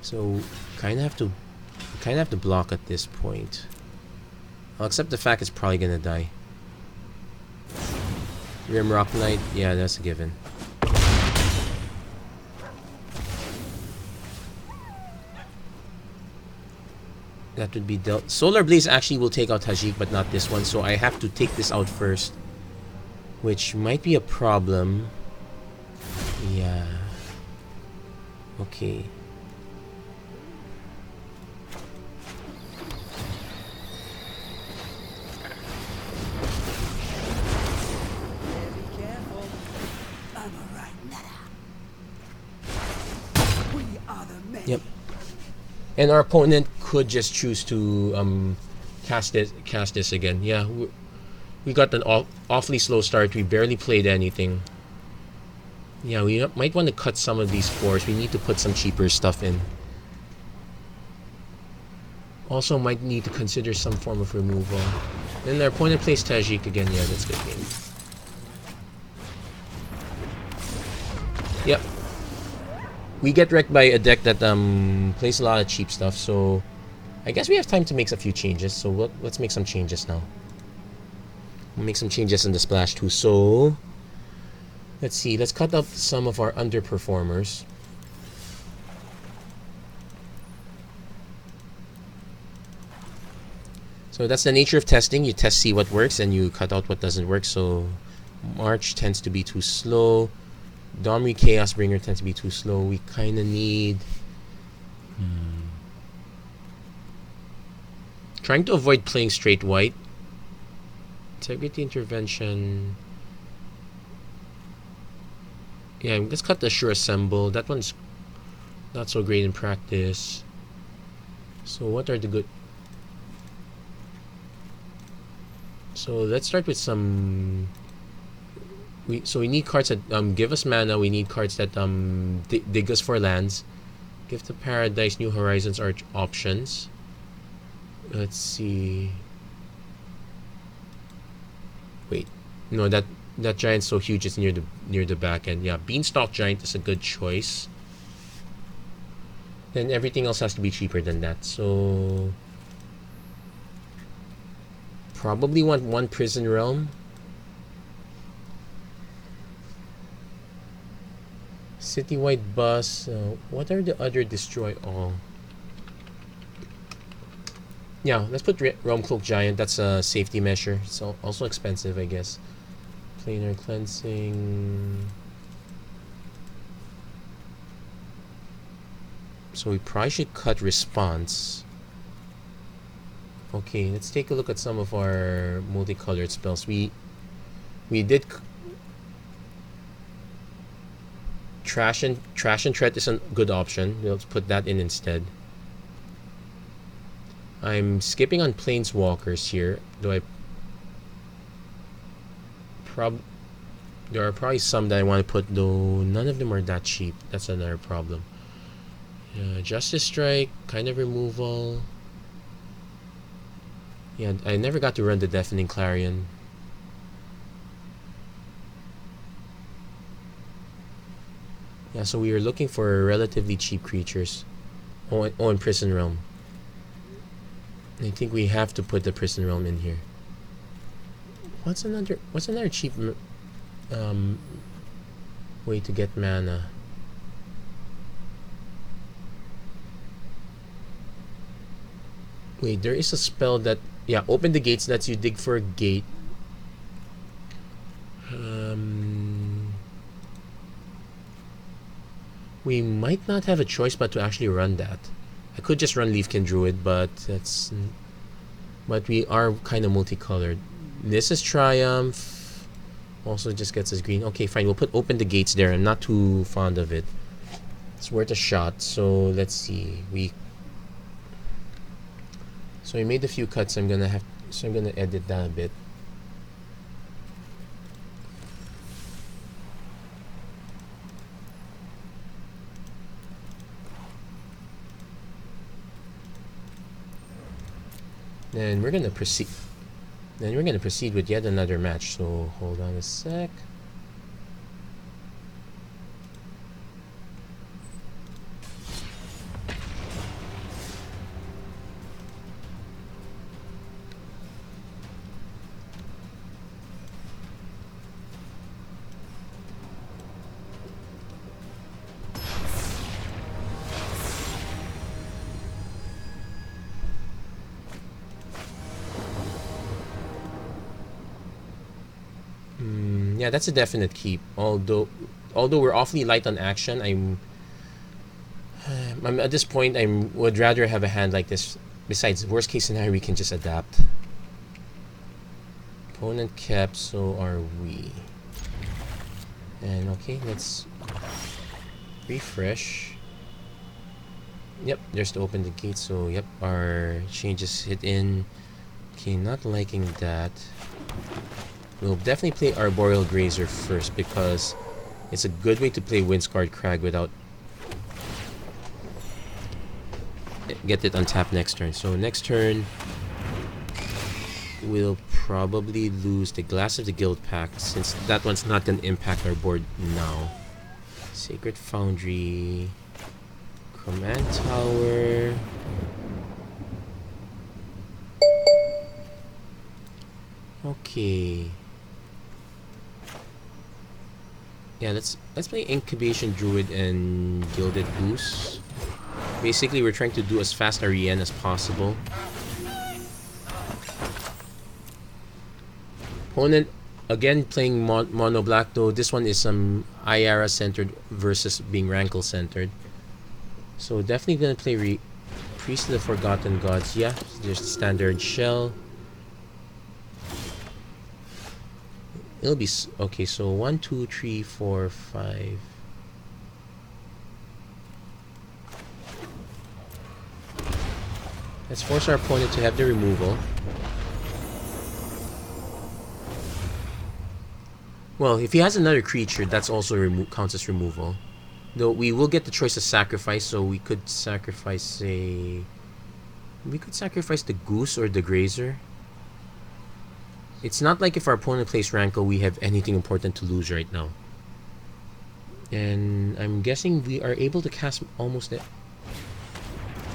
So kinda have to block at this point. I'll accept the fact it's probably gonna die. Rimrock Knight, yeah, that's a given. That would be dealt. Solar Blaze actually will take out Tajik, but not this one, so I have to take this out first. Which might be a problem. Yeah. Okay. Be careful. I'm alright. We are the men. Yep. And our opponent could just choose to cast this again. Yeah, we got an awfully slow start. We barely played anything. Yeah, we might want to cut some of these cores. We need to put some cheaper stuff in. Also might need to consider some form of removal. Then our opponent plays Tajik again. Yeah, that's good game. Yep. We get wrecked by a deck that plays a lot of cheap stuff, so I guess we have time to make a few changes. So let's make some changes now. We'll make some changes in the splash too. So let's see. Let's cut up some of our underperformers. So that's the nature of testing. You test, see what works, and you cut out what doesn't work. So March tends to be too slow. Domri Chaos Bringer tends to be too slow. We kind of need... Trying to avoid playing straight white. Integrity Intervention. Yeah, let's cut the Sure Assemble. That one's not so great in practice. So what are the good... So let's start with some... we need cards that give us mana. We need cards that dig us for lands. Gift of Paradise, New Horizons are options. Let's see. Wait, no, that giant's so huge it's near the back end. Yeah, Beanstalk Giant is a good choice. Then everything else has to be cheaper than that. So probably want one Prison Realm. Citywide Bus. What are the other Destroy All? Yeah, let's put Realm Cloak Giant. That's a safety measure. It's also expensive, I guess. Planar Cleansing. So we probably should cut Response. Okay, let's take a look at some of our multicolored spells. We did Trash and Threat is a good option. Let's put that in instead. I'm skipping on Planeswalkers here. There are probably some that I want to put, though none of them are that cheap. That's another problem. Justice Strike, kind of removal. Yeah, I never got to run the Deafening Clarion. Yeah, so we are looking for relatively cheap creatures. And Prison Realm. I think we have to put the Prison Realm in here. What's another cheap way to get mana? Wait, there is a spell that... Yeah, Open the Gates lets you dig for a gate. We might not have a choice but to actually run that. I could just run Leafkin Druid, but we are kind of multicolored. This is Triumph. Also just gets us green. Okay, fine. We'll put Open the Gates there. I'm not too fond of it. It's worth a shot. So let's see. So we made a few cuts. I'm gonna edit that a bit. Then we're gonna proceed. With yet another match. So hold on a sec. Yeah, that's a definite keep. Although we're awfully light on action, I'm at this point would rather have a hand like this. Besides, worst case scenario, we can just adapt. Opponent kept, so are we. And okay, let's refresh. Yep, there's to Open the Gate. So yep, our changes hit in. Okay, not liking that. We'll definitely play Arboreal Grazer first because it's a good way to play Windscarred Crag without... Get it untapped next turn. So next turn, we'll probably lose the Glass of the Guild Pact since that one's not going to impact our board now. Sacred Foundry. Command Tower. Okay. Yeah, let's play Incubation Druid and Gilded Goose. Basically, we're trying to do as fast a Rienne as possible. Opponent, again, playing mono black, though this one is some Ayara centered versus being Rankle centered. So definitely gonna play Priest of the Forgotten Gods. Yeah, there's the standard shell. It'll be okay. So 1, 2, 3, 4, 5. Let's force our opponent to have the removal. Well, if he has another creature, that's also counts as removal. Though we will get the choice of sacrifice, so we could sacrifice a... We could sacrifice the Goose or the Grazer. It's not like if our opponent plays Rankle, we have anything important to lose right now. And I'm guessing we are able to cast almost it.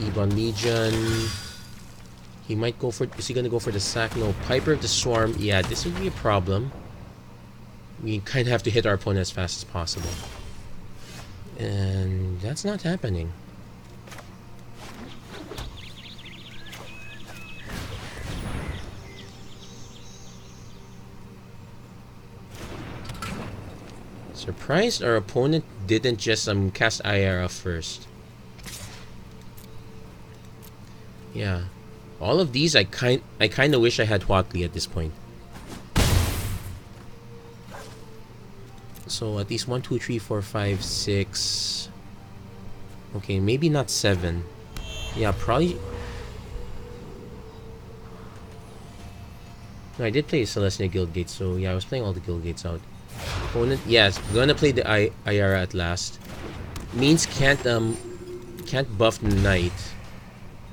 Ebon Legion. He might go for... Is he going to go for the sack? No. Piper of the Swarm. Yeah, this would be a problem. We kind of have to hit our opponent as fast as possible. And that's not happening. Surprised our opponent didn't just cast Ayara first. Yeah. All of these I kind of wish I had Huatli at this point. So at least 1, 2, 3, 4, 5, 6. Okay, maybe not 7. Yeah, probably. No, I did play Celestia Guild Gates, so yeah, I was playing all the Guild Gates out. Opponent, yes, gonna play the Ayara at last. Means can't buff Knight.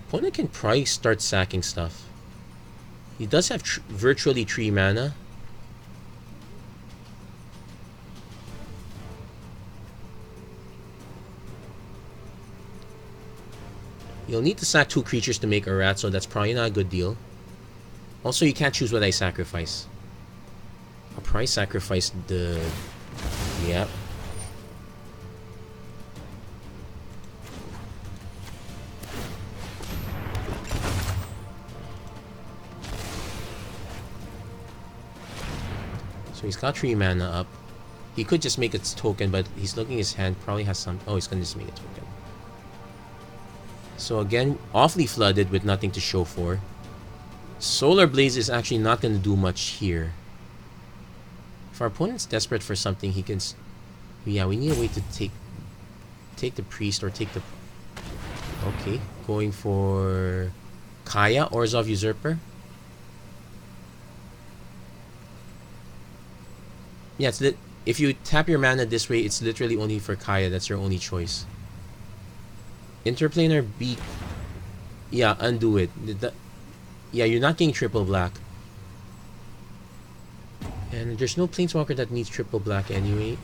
Opponent can probably start sacking stuff. He does have virtually 3 mana. You'll need to sack 2 creatures to make a rat, so that's probably not a good deal. Also, you can't choose what I sacrifice. I'll probably sacrifice the... Yep. So he's got 3 mana up. He could just make its token, but he's looking his hand, probably has some... Oh, he's gonna just make a token. So again, awfully flooded with nothing to show for. Solar Blaze is actually not going to do much here. If our opponent's desperate for something, he can... Yeah, we need a way to take the Priest or take the... Okay, going for... Kaya, Orzhov Usurper. Yeah, if you tap your mana this way, it's literally only for Kaya. That's your only choice. Interplanar B. Yeah, undo it. Yeah, you're not getting triple black. And there's no Planeswalker that needs triple black anyway.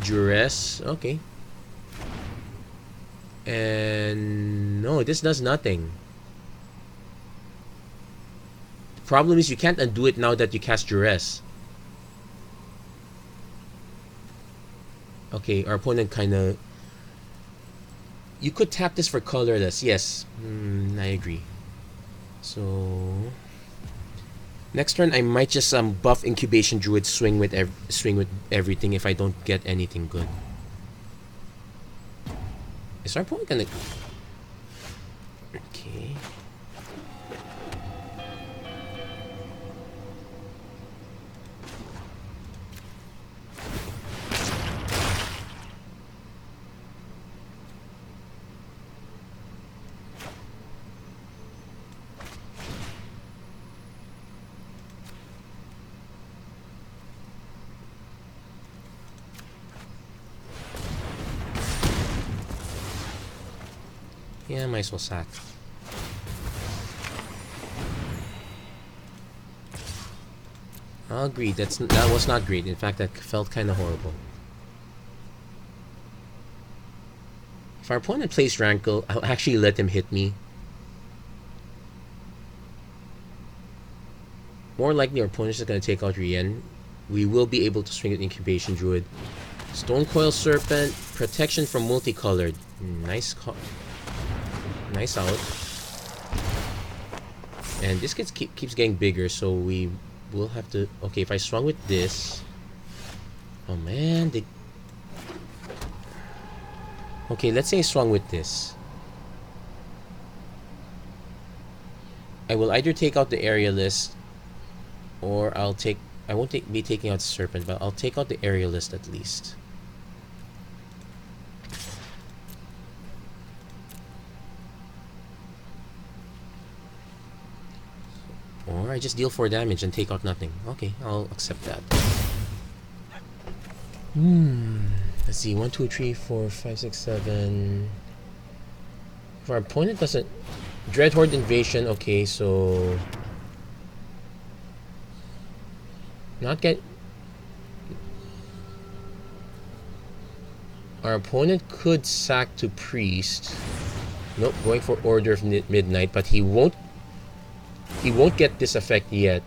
Duress. Okay. And... No, this does nothing. The problem is you can't undo it now that you cast Duress. Okay, our opponent kind of... You could tap this for colorless. Yes, I agree. So... Next turn, I might just buff Incubation Druid, swing with everything if I don't get anything good. Is our opponent gonna... Okay... Yeah, might as well sack. I'll agree, that was not great. In fact, that felt kind of horrible. If our opponent plays Rankle, I'll actually let him hit me. More likely our opponent is going to take out Rienne. We will be able to swing at Incubation Druid. Stonecoil Serpent, protection from multicolored. Nice out. And this keeps getting bigger, so we will have to... Okay, if I swung with this... Oh man, Okay, let's say I swung with this. I will either take out the aerialist, or I won't be taking out Serpent, but I'll take out the aerialist at least. Or I just deal 4 damage and take out nothing. Okay, I'll accept that. Let's see, 1, 2, 3, 4, 5, 6, 7. If our opponent doesn't... Dreadhorde Invasion, okay, so... Not get... Our opponent could sack to Priest. Nope, going for Order of Midnight, but he won't get this effect yet.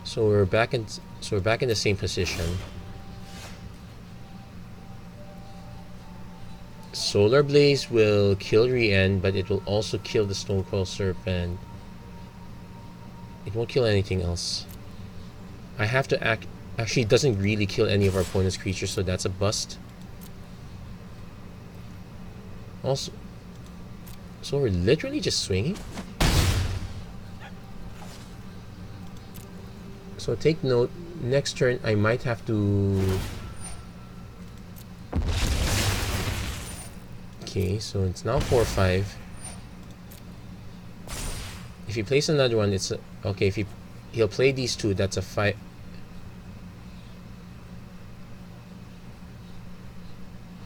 So we're back in the same position. Solar Blaze will kill Rienne, but it will also kill the Stone Coil Serpent. It won't kill anything else. I have to act. Actually, it doesn't really kill any of our opponent's creatures, so that's a bust. Also, so we're literally just swinging. So take note, next turn I might have to... Okay, so it's now 4-5. If he plays another one, it's a... Okay, if he'll play these two, that's a 5.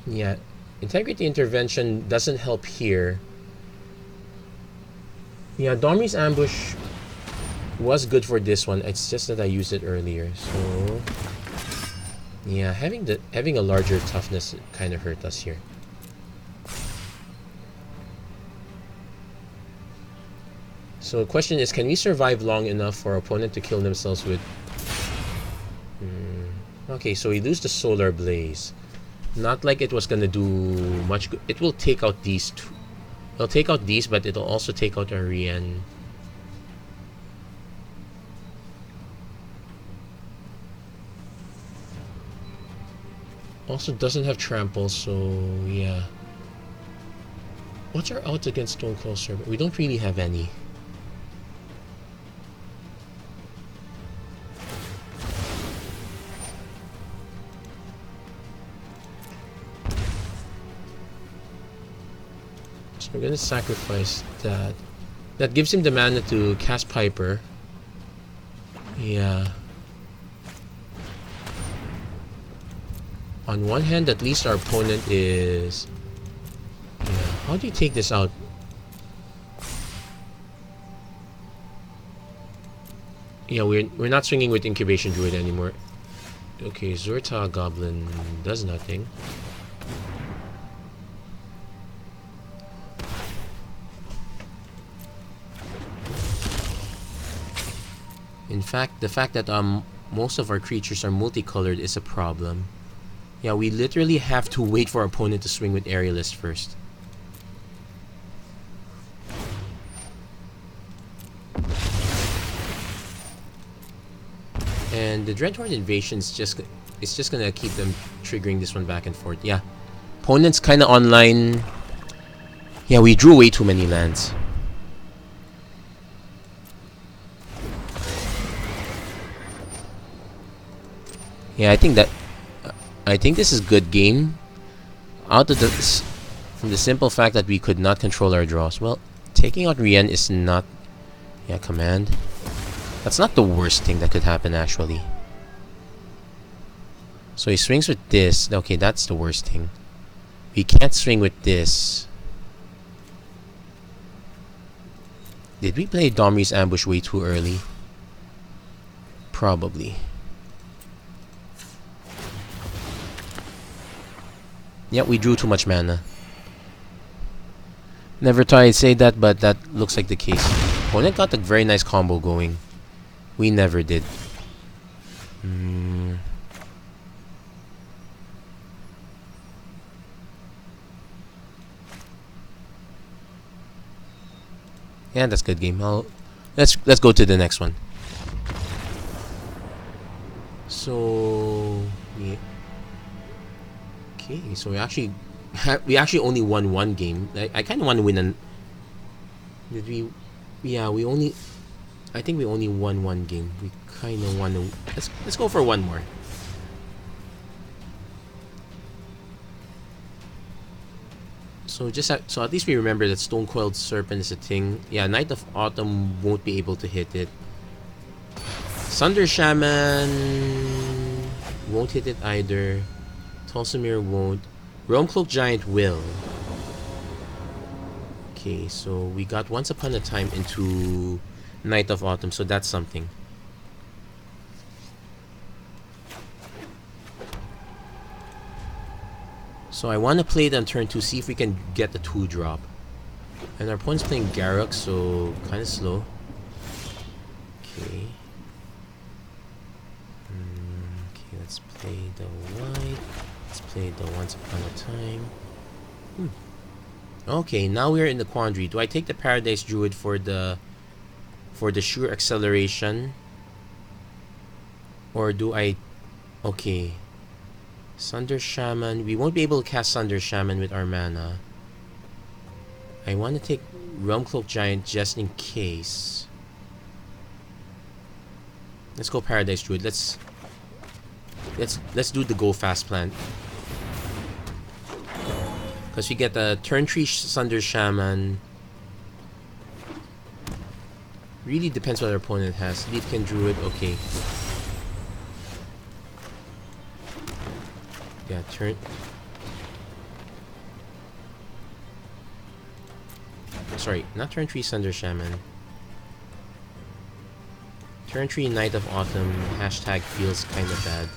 Yeah, Integrity Intervention doesn't help here. Yeah, Domri's Ambush was good for this one. It's just that I used it earlier. So yeah, having a larger toughness kind of hurt us here. So the question is, can we survive long enough for our opponent to kill themselves with... Okay, so we lose the Solar Blaze. Not like it was gonna do much good. It will take out these two. It'll take out these, but it'll also take out our Rienne. Also doesn't have trample, so yeah. What's our odds against Stone Coil Serpent? We don't really have any. So we're gonna sacrifice that. That gives him the mana to cast Piper. Yeah. On one hand, at least our opponent is... Yeah. How do you take this out? Yeah, we're not swinging with Incubation Druid anymore. Okay, Zurta Goblin does nothing. In fact, the fact that most of our creatures are multicolored is a problem. Yeah, we literally have to wait for our opponent to swing with Aerialist first. And the Dreadhorde Invasion is just gonna keep them triggering this one back and forth. Yeah, opponent's kind of online. Yeah, we drew way too many lands. Yeah, I think this is good game. From the simple fact that we could not control our draws. Well, taking out Rienne is not... Yeah, command. That's not the worst thing that could happen, actually. So he swings with this. Okay, that's the worst thing. We can't swing with this. Did we play Domri's Ambush way too early? Probably. Yep, we drew too much mana. Never thought I'd say that, but that looks like the case. Opponent got a very nice combo going. We never did. Yeah, that's good game. Let's go to the next one. So yeah. Okay, so we actually only won one game. I kind of want to win an. Did we? Yeah, we only. I think we only won one game. We kind of want to. Let's go for one more. So so at least we remember that Stone Coiled Serpent is a thing. Yeah, Knight of Autumn won't be able to hit it. Sunder Shaman won't hit it either. Tulsamir won't. Realm Cloak Giant will. Okay, so we got Once Upon a Time into Knight of Autumn, so that's something. So I want to play it on turn 2, see if we can get the 2-drop. And our opponent's playing Garruk, so kind of slow. Okay. Okay, let's play the white. Let's play the Once Upon a Time. Okay, now we're in the quandary. Do I take the Paradise Druid for the sure acceleration? Or do I... Okay. Sunder Shaman. We won't be able to cast Sunder Shaman with our mana. I want to take Realm Cloak Giant just in case. Let's go Paradise Druid. Let's do the go fast plan. Because we get the turn 3 Sunder Shaman. Really depends what our opponent has. Leafkin Druid, okay. Yeah, turn. Sorry, not turn 3 Sunder Shaman. Turn 3 Knight of Autumn. Hashtag feels kinda bad.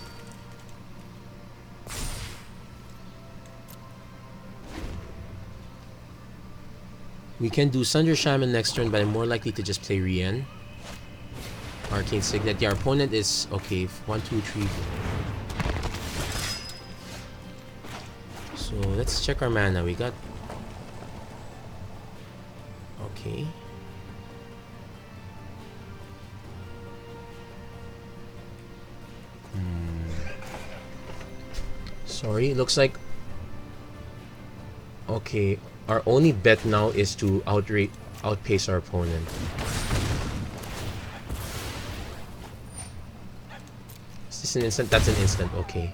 We can do Sunder Shaman next turn, but I'm more likely to just play Rienne. Arcane Signet. Yeah, our opponent is okay. 1, 2, 3. So let's check our mana. We got. Okay. Sorry, looks like. Okay, our only bet now is to outpace our opponent. Is this an instant? That's an instant, okay.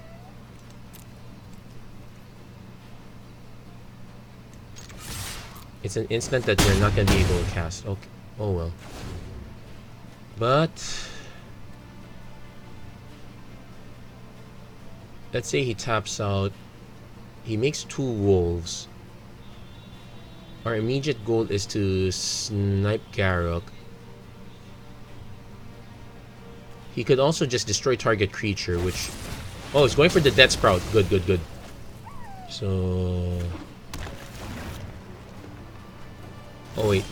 It's an instant that you're not gonna be able to cast. Okay. Oh well. But let's say he taps out. He makes 2 wolves. Our immediate goal is to snipe Garruk. He could also just destroy target creature, which... Oh, he's going for the Death Sprout. Good, good, good. So... Oh wait,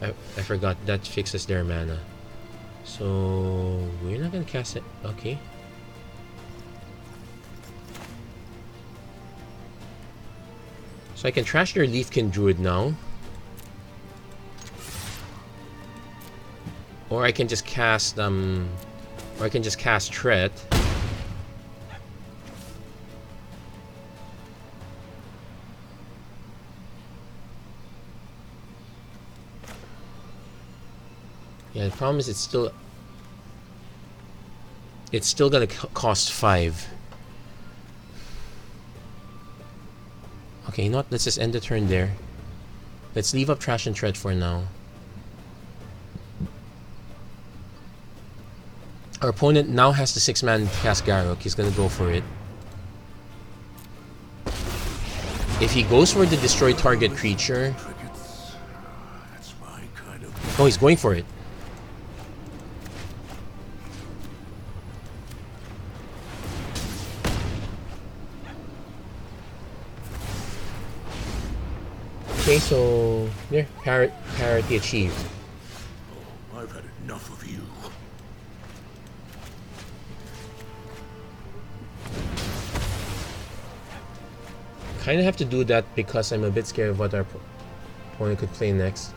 I forgot. That fixes their mana. So... We're not gonna cast it. Okay. So I can trash their Leafkin Druid now. Or I can just cast Threat. Yeah, the problem is it's still gonna cost 5. Okay, you know what? Let's just end the turn there. Let's leave up Trash and Tread for now. Our opponent now has the 6-man cast Garruk. He's gonna go for it. If he goes for the destroy target creature... Oh, he's going for it. Okay, so there, parity achieved. Oh, I've had enough of you. Kind of have to do that because I'm a bit scared of what our opponent could play next.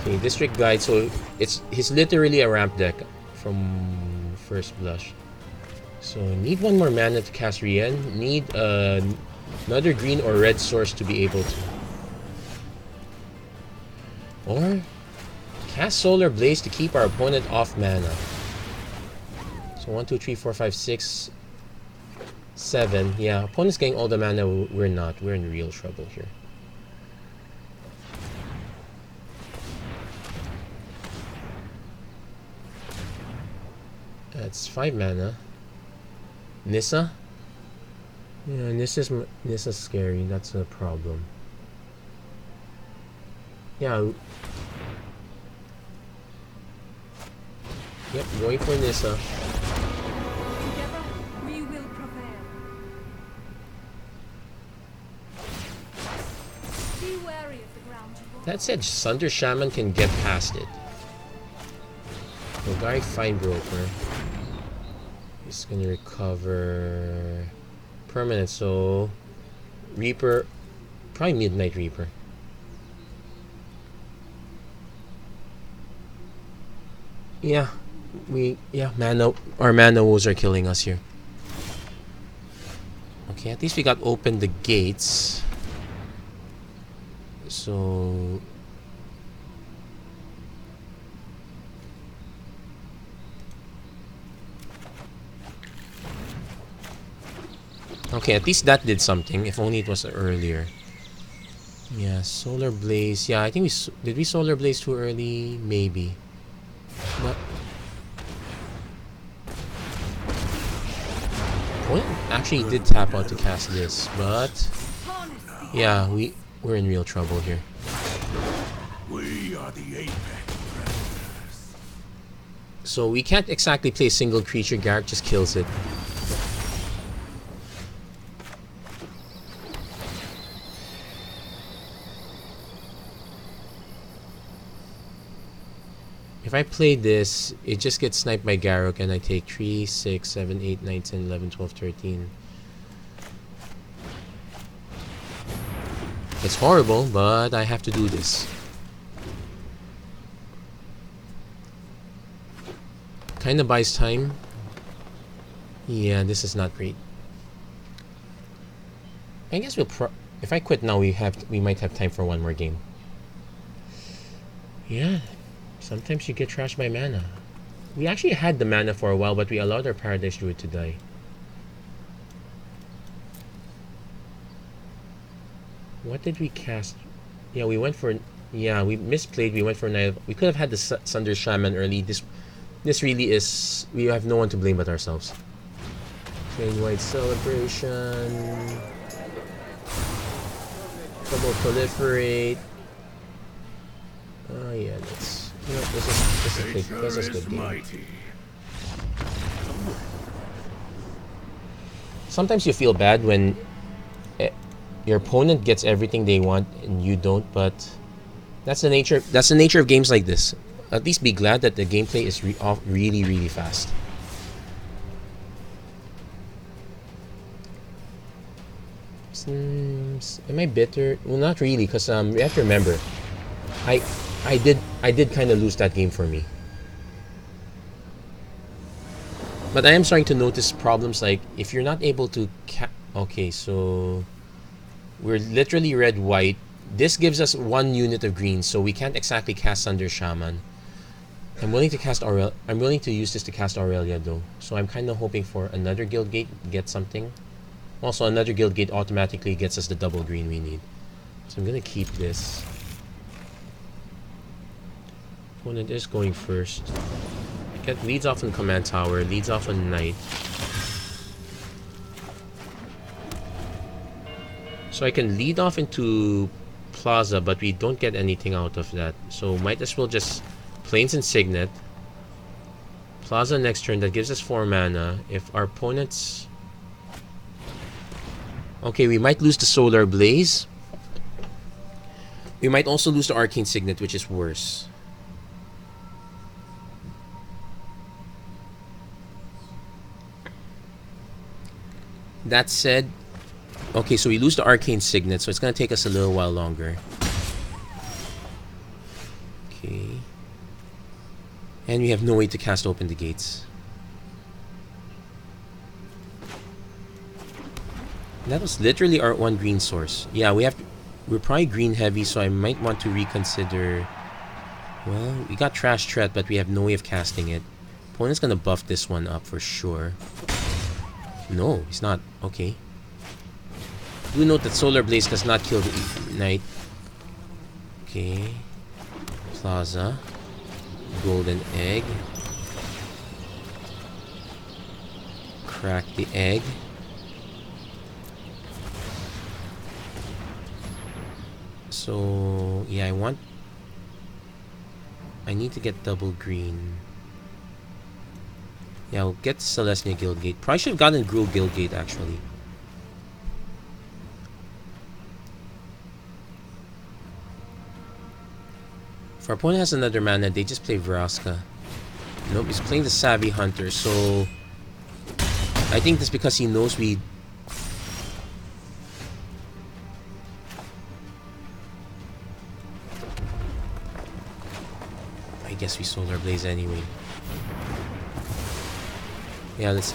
Okay, District Guide. So he's literally a ramp deck from first blush. So need one more mana to cast Rienne. Need another green or red source to be able to. Or cast Solar Blaze to keep our opponent off mana. So 1, 2, 3, 4, 5, 6, 7. Yeah, opponent's getting all the mana. We're not. We're in real trouble here. That's 5 mana. Nissa? Yeah, Nissa's scary. That's a problem. Yeah. Yep, going for Nissa. Together, we will prevail. Be wary of the ground you walk. That said, Sunder Shaman can get past it. Golgari Fine Broker. He's gonna recover permanent, so Reaper, probably Midnight Reaper. Yeah, our mana woes are killing us here. Okay, at least we got open the gates. So okay, at least that did something. If only it was earlier. Yeah, Solar Blaze. Yeah, I think did we Solar Blaze too early? Maybe. But point actually did tap out to cast this, but yeah, we're in real trouble here. We are the apex predators. So we can't exactly play single creature. Garrett just kills it. If I play this, it just gets sniped by Garruk and I take 3, 6, 7, 8, 9, 10, 11, 12, 13. It's horrible, but I have to do this. Kinda buys time. Yeah, this is not great. I guess if I quit now, we might have time for one more game. Yeah. Sometimes you get trashed by mana. We actually had the mana for a while, but we allowed our Paradise Druid to die. What did we cast? Yeah, we went for... Yeah, we misplayed. We went for... We could have had the Sunder Shaman early. This really is... We have no one to blame but ourselves. Plain-White Celebration. Double Proliferate. Oh yeah, that's... You know, this is good game. Sometimes you feel bad when your opponent gets everything they want and you don't, but that's the nature of games like this. At least be glad that the gameplay is really, really fast. Am I bitter? Well, not really, because we have to remember, I did kind of lose that game for me. But I am starting to notice problems like if you're not able to okay, so we're literally red-white. This gives us 1 unit of green, so we can't exactly cast Sunder Shaman. I'm willing to use this to cast Aurelia though. So I'm kind of hoping for another Guild Gate, get something. Also, another Guild Gate automatically gets us the double green we need. So I'm gonna keep this. Opponent is going first. Leads off on Command Tower, leads off on Knight. So I can lead off into Plaza, but we don't get anything out of that. So might as well just Plains and Signet. Plaza next turn, that gives us 4 mana. If our opponents... Okay, we might lose the Solar Blaze. We might also lose the Arcane Signet, which is worse. That said, okay, so we lose the Arcane Signet, so it's going to take us a little while longer. Okay. And we have no way to cast open the gates. That was literally our one green source. Yeah, we're probably green heavy, so I might want to reconsider. Well, we got Trash Threat, but we have no way of casting it. Opponent's gonna buff this one up for sure. No, he's not. Okay. Do note that Solar Blaze does not kill the Knight. Okay. Plaza. Golden Egg. Crack the egg. So, yeah, I need to get double green. Yeah, I'll get Celestia Guildgate. Probably should have gotten Gruul Guildgate, actually. If our opponent has another mana, they just play Vraska. Nope, he's playing the Savvy Hunter, so... I think that's because he knows we... I guess we Solar Blaze anyway. Yeah, let's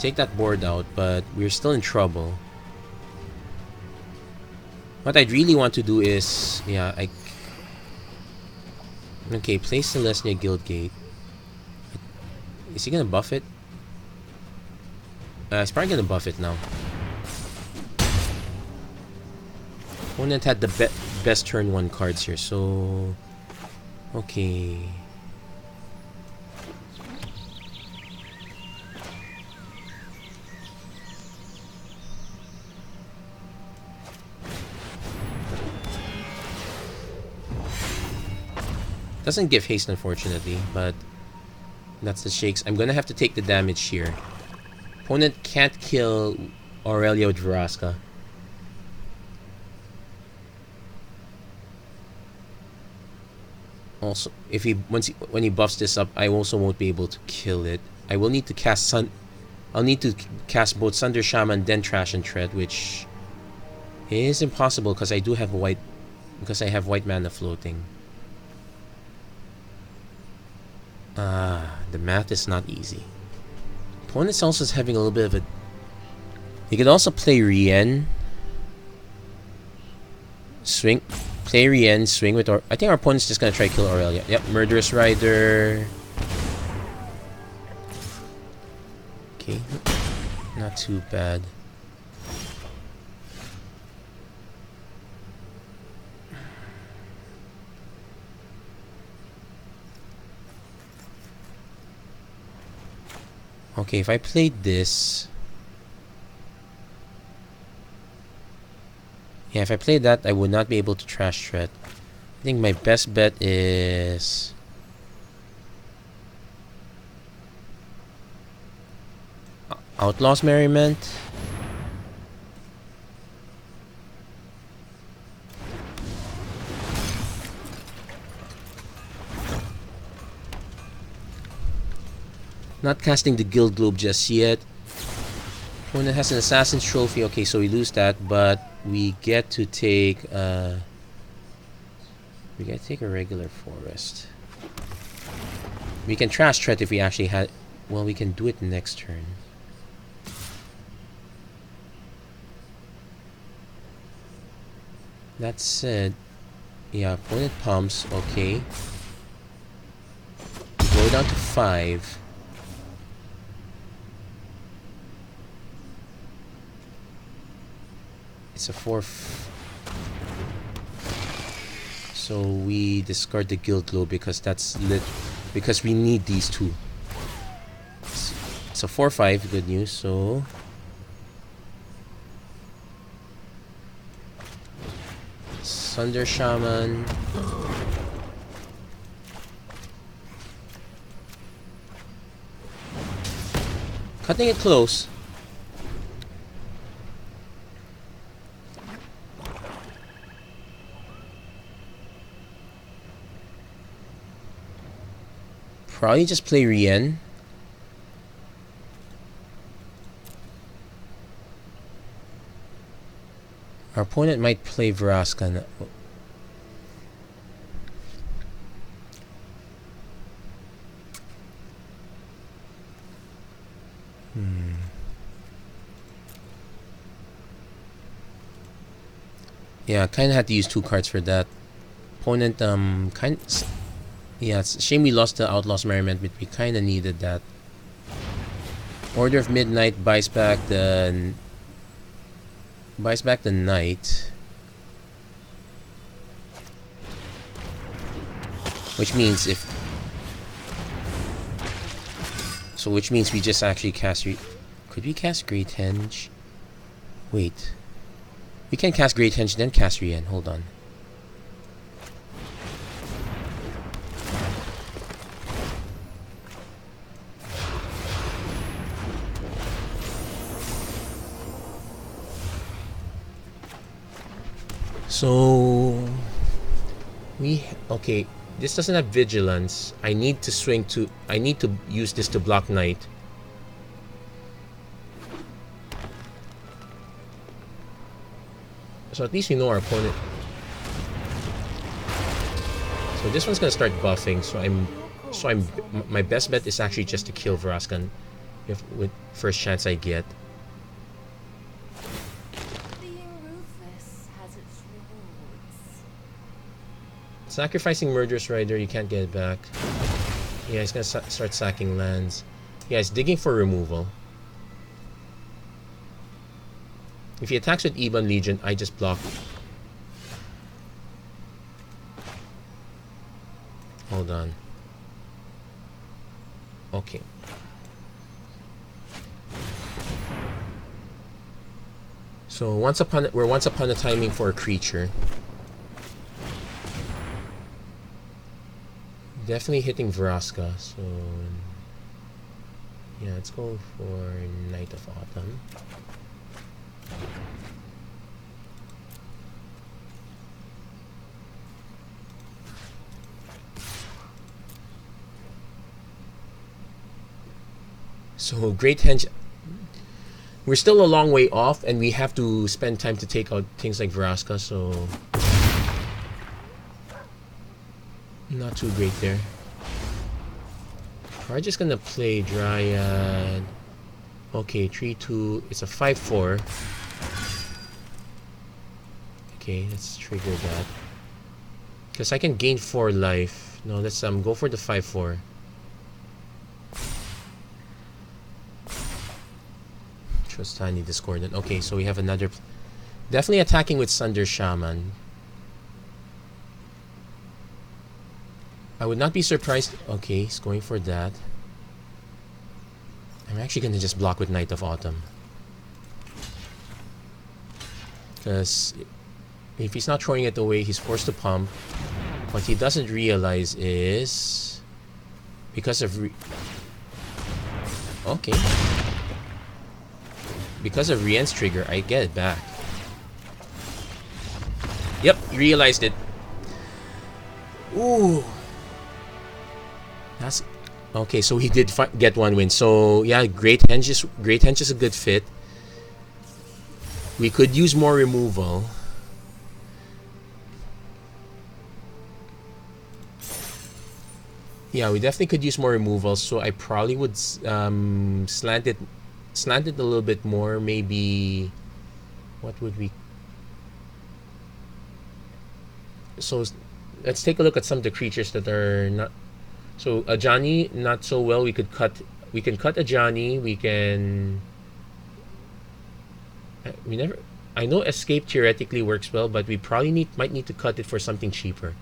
take that board out, but we're still in trouble. What I'd really want to do is, okay, play Celestia Guildgate. Is he gonna buff it? He's probably gonna buff it now. Opponent had the best turn 1 cards here, so... Okay... Doesn't give haste, unfortunately, but that's the shakes. I'm gonna have to take the damage here. Opponent can't kill Aurelia with Vraska. Also, if when he buffs this up, I also won't be able to kill it. I will need to cast I'll need to cast both Sunder Shaman, then Trash and Tread, which is impossible because I have white mana floating. The math is not easy. Opponent's also having a little bit of a... He could also play Rienne. Play Rienne, swing with... I think our opponent's just gonna try to kill Aurelia. Yep, Murderous Rider. Okay. Not too bad. Okay, if I played this... Yeah, if I played that, I would not be able to Trash Threat. I think my best bet is... Outlaw's Merriment. Not casting the Guild Globe just yet. Opponent has an Assassin's Trophy. Okay, so we lose that, but we get to take a regular forest. We can Trash Threat if we actually had... Well, we can do it next turn. That said, yeah, opponent pumps. Okay, go down to 5. It's a 4. So we discard the Guild Globe because that's because we need these two. It's a 4/5. Good news. So Sunder Shaman. Cutting it close. Probably just play Rienne. Our opponent might play Vraska. Yeah, kind of had to use 2 cards for that. Opponent, yeah, it's a shame we lost the Outlaw's Merriment, but we kind of needed that. Order of Midnight buys back the knight, which means which means we just actually cast. Could we cast Great Henge? Wait, we can cast Great Henge then cast Rienne. Hold on. So okay, this doesn't have vigilance. I need to use this to block knight. So at least we know our opponent. So this one's gonna start buffing. My best bet is actually just to kill Vraska with first chance I get. Sacrificing Murderous Rider, you can't get it back. Yeah, he's gonna start sacking lands. Yeah, he's digging for removal. If he attacks with Ebon Legion, I just block. Hold on. Okay. So we're once upon a timing for a creature. Definitely hitting Vraska, so yeah, let's go for Knight of Autumn. So Great Henge, we're still a long way off, and we have to spend time to take out things like Vraska, so not too great there. We're just gonna play Dryad. Okay, 3/2. It's a 5/4. Okay, let's trigger that. Because I can gain 4 life. No, let's go for the 5/4. Trostani Discordant. Okay, so we have another. Definitely attacking with Sunder Shaman. I would not be surprised. Okay, he's going for that. I'm actually going to just block with Knight of Autumn. Because if he's not throwing it away, he's forced to pump. What he doesn't realize is because of because of Rienne's trigger, I get it back. Yep, realized it. Ooh. That's okay. So he did get 1 win. So yeah, Great Henge is a good fit. We could use more removal. Yeah, we definitely could use more removal. So I probably would slant it a little bit more. Maybe what would we? So let's take a look at some of the creatures that are not. So Ajani, not so well. We can cut Ajani. I know Escape theoretically works well, but we probably might need to cut it for something cheaper.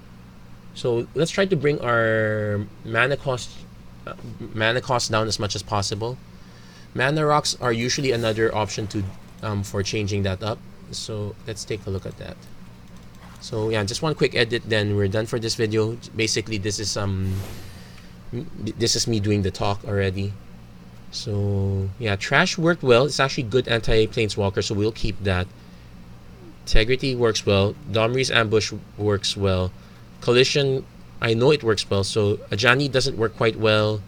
So let's try to bring our mana cost down as much as possible. Mana rocks are usually another option to for changing that up. So let's take a look at that. So yeah, just one quick edit, then we're done for this video. Basically, this is me doing the talk already. So yeah, Trash worked well. It's actually good anti-planeswalker, so we'll keep that. Integrity works well. Domri's Ambush works well. Collision, I know it works well. So Ajani doesn't work quite well.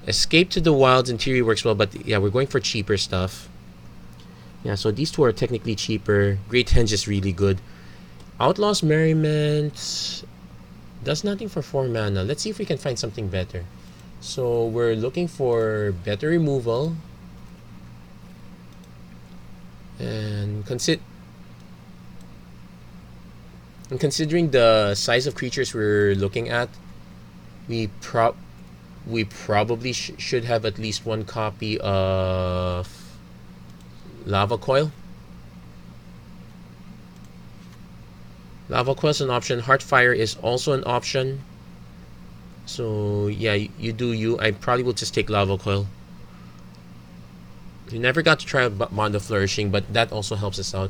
Escape to the Wilds in theory works well, but yeah, we're going for cheaper stuff. Yeah, so these two are technically cheaper. Great Henge is really good. Outlaw's Merriment does nothing for 4 mana. Let's see if we can find something better. So we're looking for better removal. And And considering the size of creatures we're looking at, we probably should have at least one copy of Lava Coil. Lava Coil is an option. Heartfire is also an option. So yeah, you do you. I probably will just take Lava Coil. We never got to try Bond of Flourishing, but that also helps us out.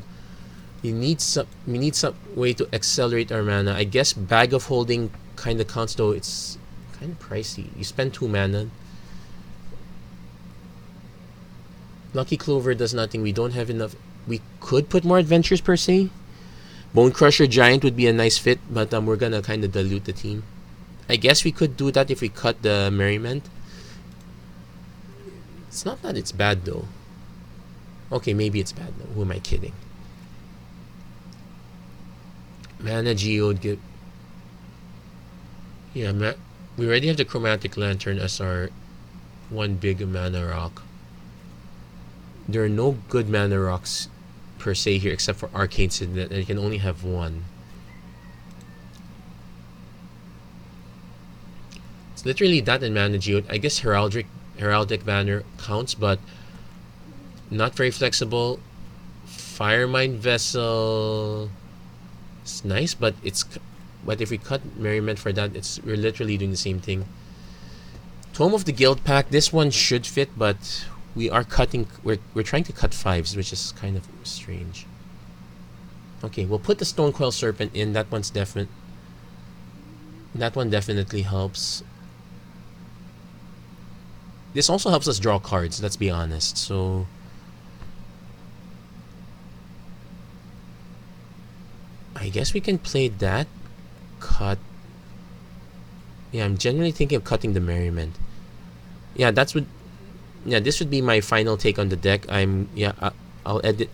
We need some way to accelerate our mana. I guess Bag of Holding kind of counts, though it's kind of pricey. You spend 2 mana. Lucky Clover does nothing. We don't have enough. We could put more adventures per se. Bone Crusher Giant would be a nice fit, but we're gonna kind of dilute the team. I guess we could do that if we cut the Merriment. It's not that it's bad though. Okay, maybe it's bad though. Who am I kidding? Mana Geode give. Yeah, we already have the Chromatic Lantern as our one big mana rock. There are no good mana rocks per se here except for Arcane Signet, and you can only have one. It's literally that and Mana Geode. I guess Heraldic Banner counts, but not very flexible. Firemind Vessel. It's nice, but if we cut Merriment for that, we're literally doing the same thing. Tome of the Guild Pack. This one should fit, but we are cutting. We're trying to cut 5s, which is kind of strange. Okay, we'll put the Stonecoil Serpent in. That one's definite. That one definitely helps. This also helps us draw cards. Let's be honest. So. I guess we can play that. Cut. Yeah, I'm generally thinking of cutting the Merriment. Yeah, this would be my final take on the deck. I'll edit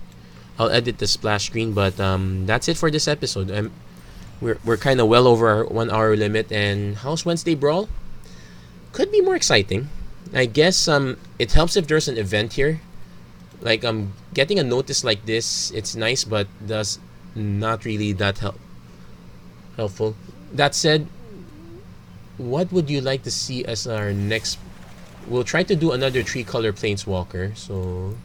the splash screen, but that's it for this episode. We're kind of well over our 1 hour limit, and how's Wednesday Brawl? Could be more exciting. I guess it helps if there's an event here. Like getting a notice like this, it's nice, but does not really that helpful. That said, what would you like to see as our next? We'll try to do another 3-color Planeswalker. So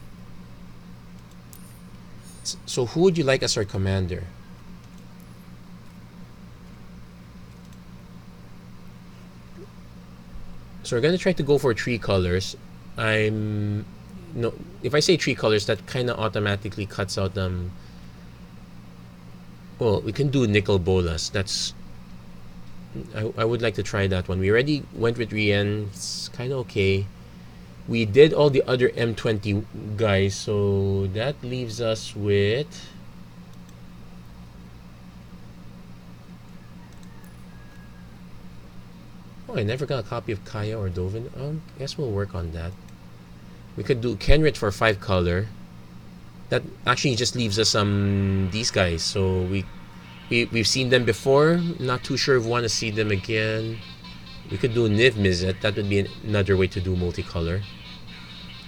who would you like as our commander? So we're gonna try to go for 3 colors. If I say 3 colors, that kind of automatically cuts out well, we can do Nicol Bolas. I would like to try that one. We already went with Rienne. It's kind of okay. We did all the other M20 guys, so that leaves us with. Oh, I never got a copy of Kaya or Dovin. I guess we'll work on that. We could do Kenrit for 5 color. That actually just leaves us these guys. So we've seen them before. Not too sure if we want to see them again. We could do Niv Mizzet. That would be another way to do multicolor.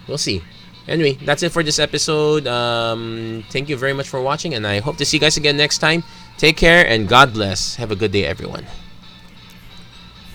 We'll see. Anyway, that's it for this episode. Thank you very much for watching, and I hope to see you guys again next time. Take care and God bless. Have a good day, everyone.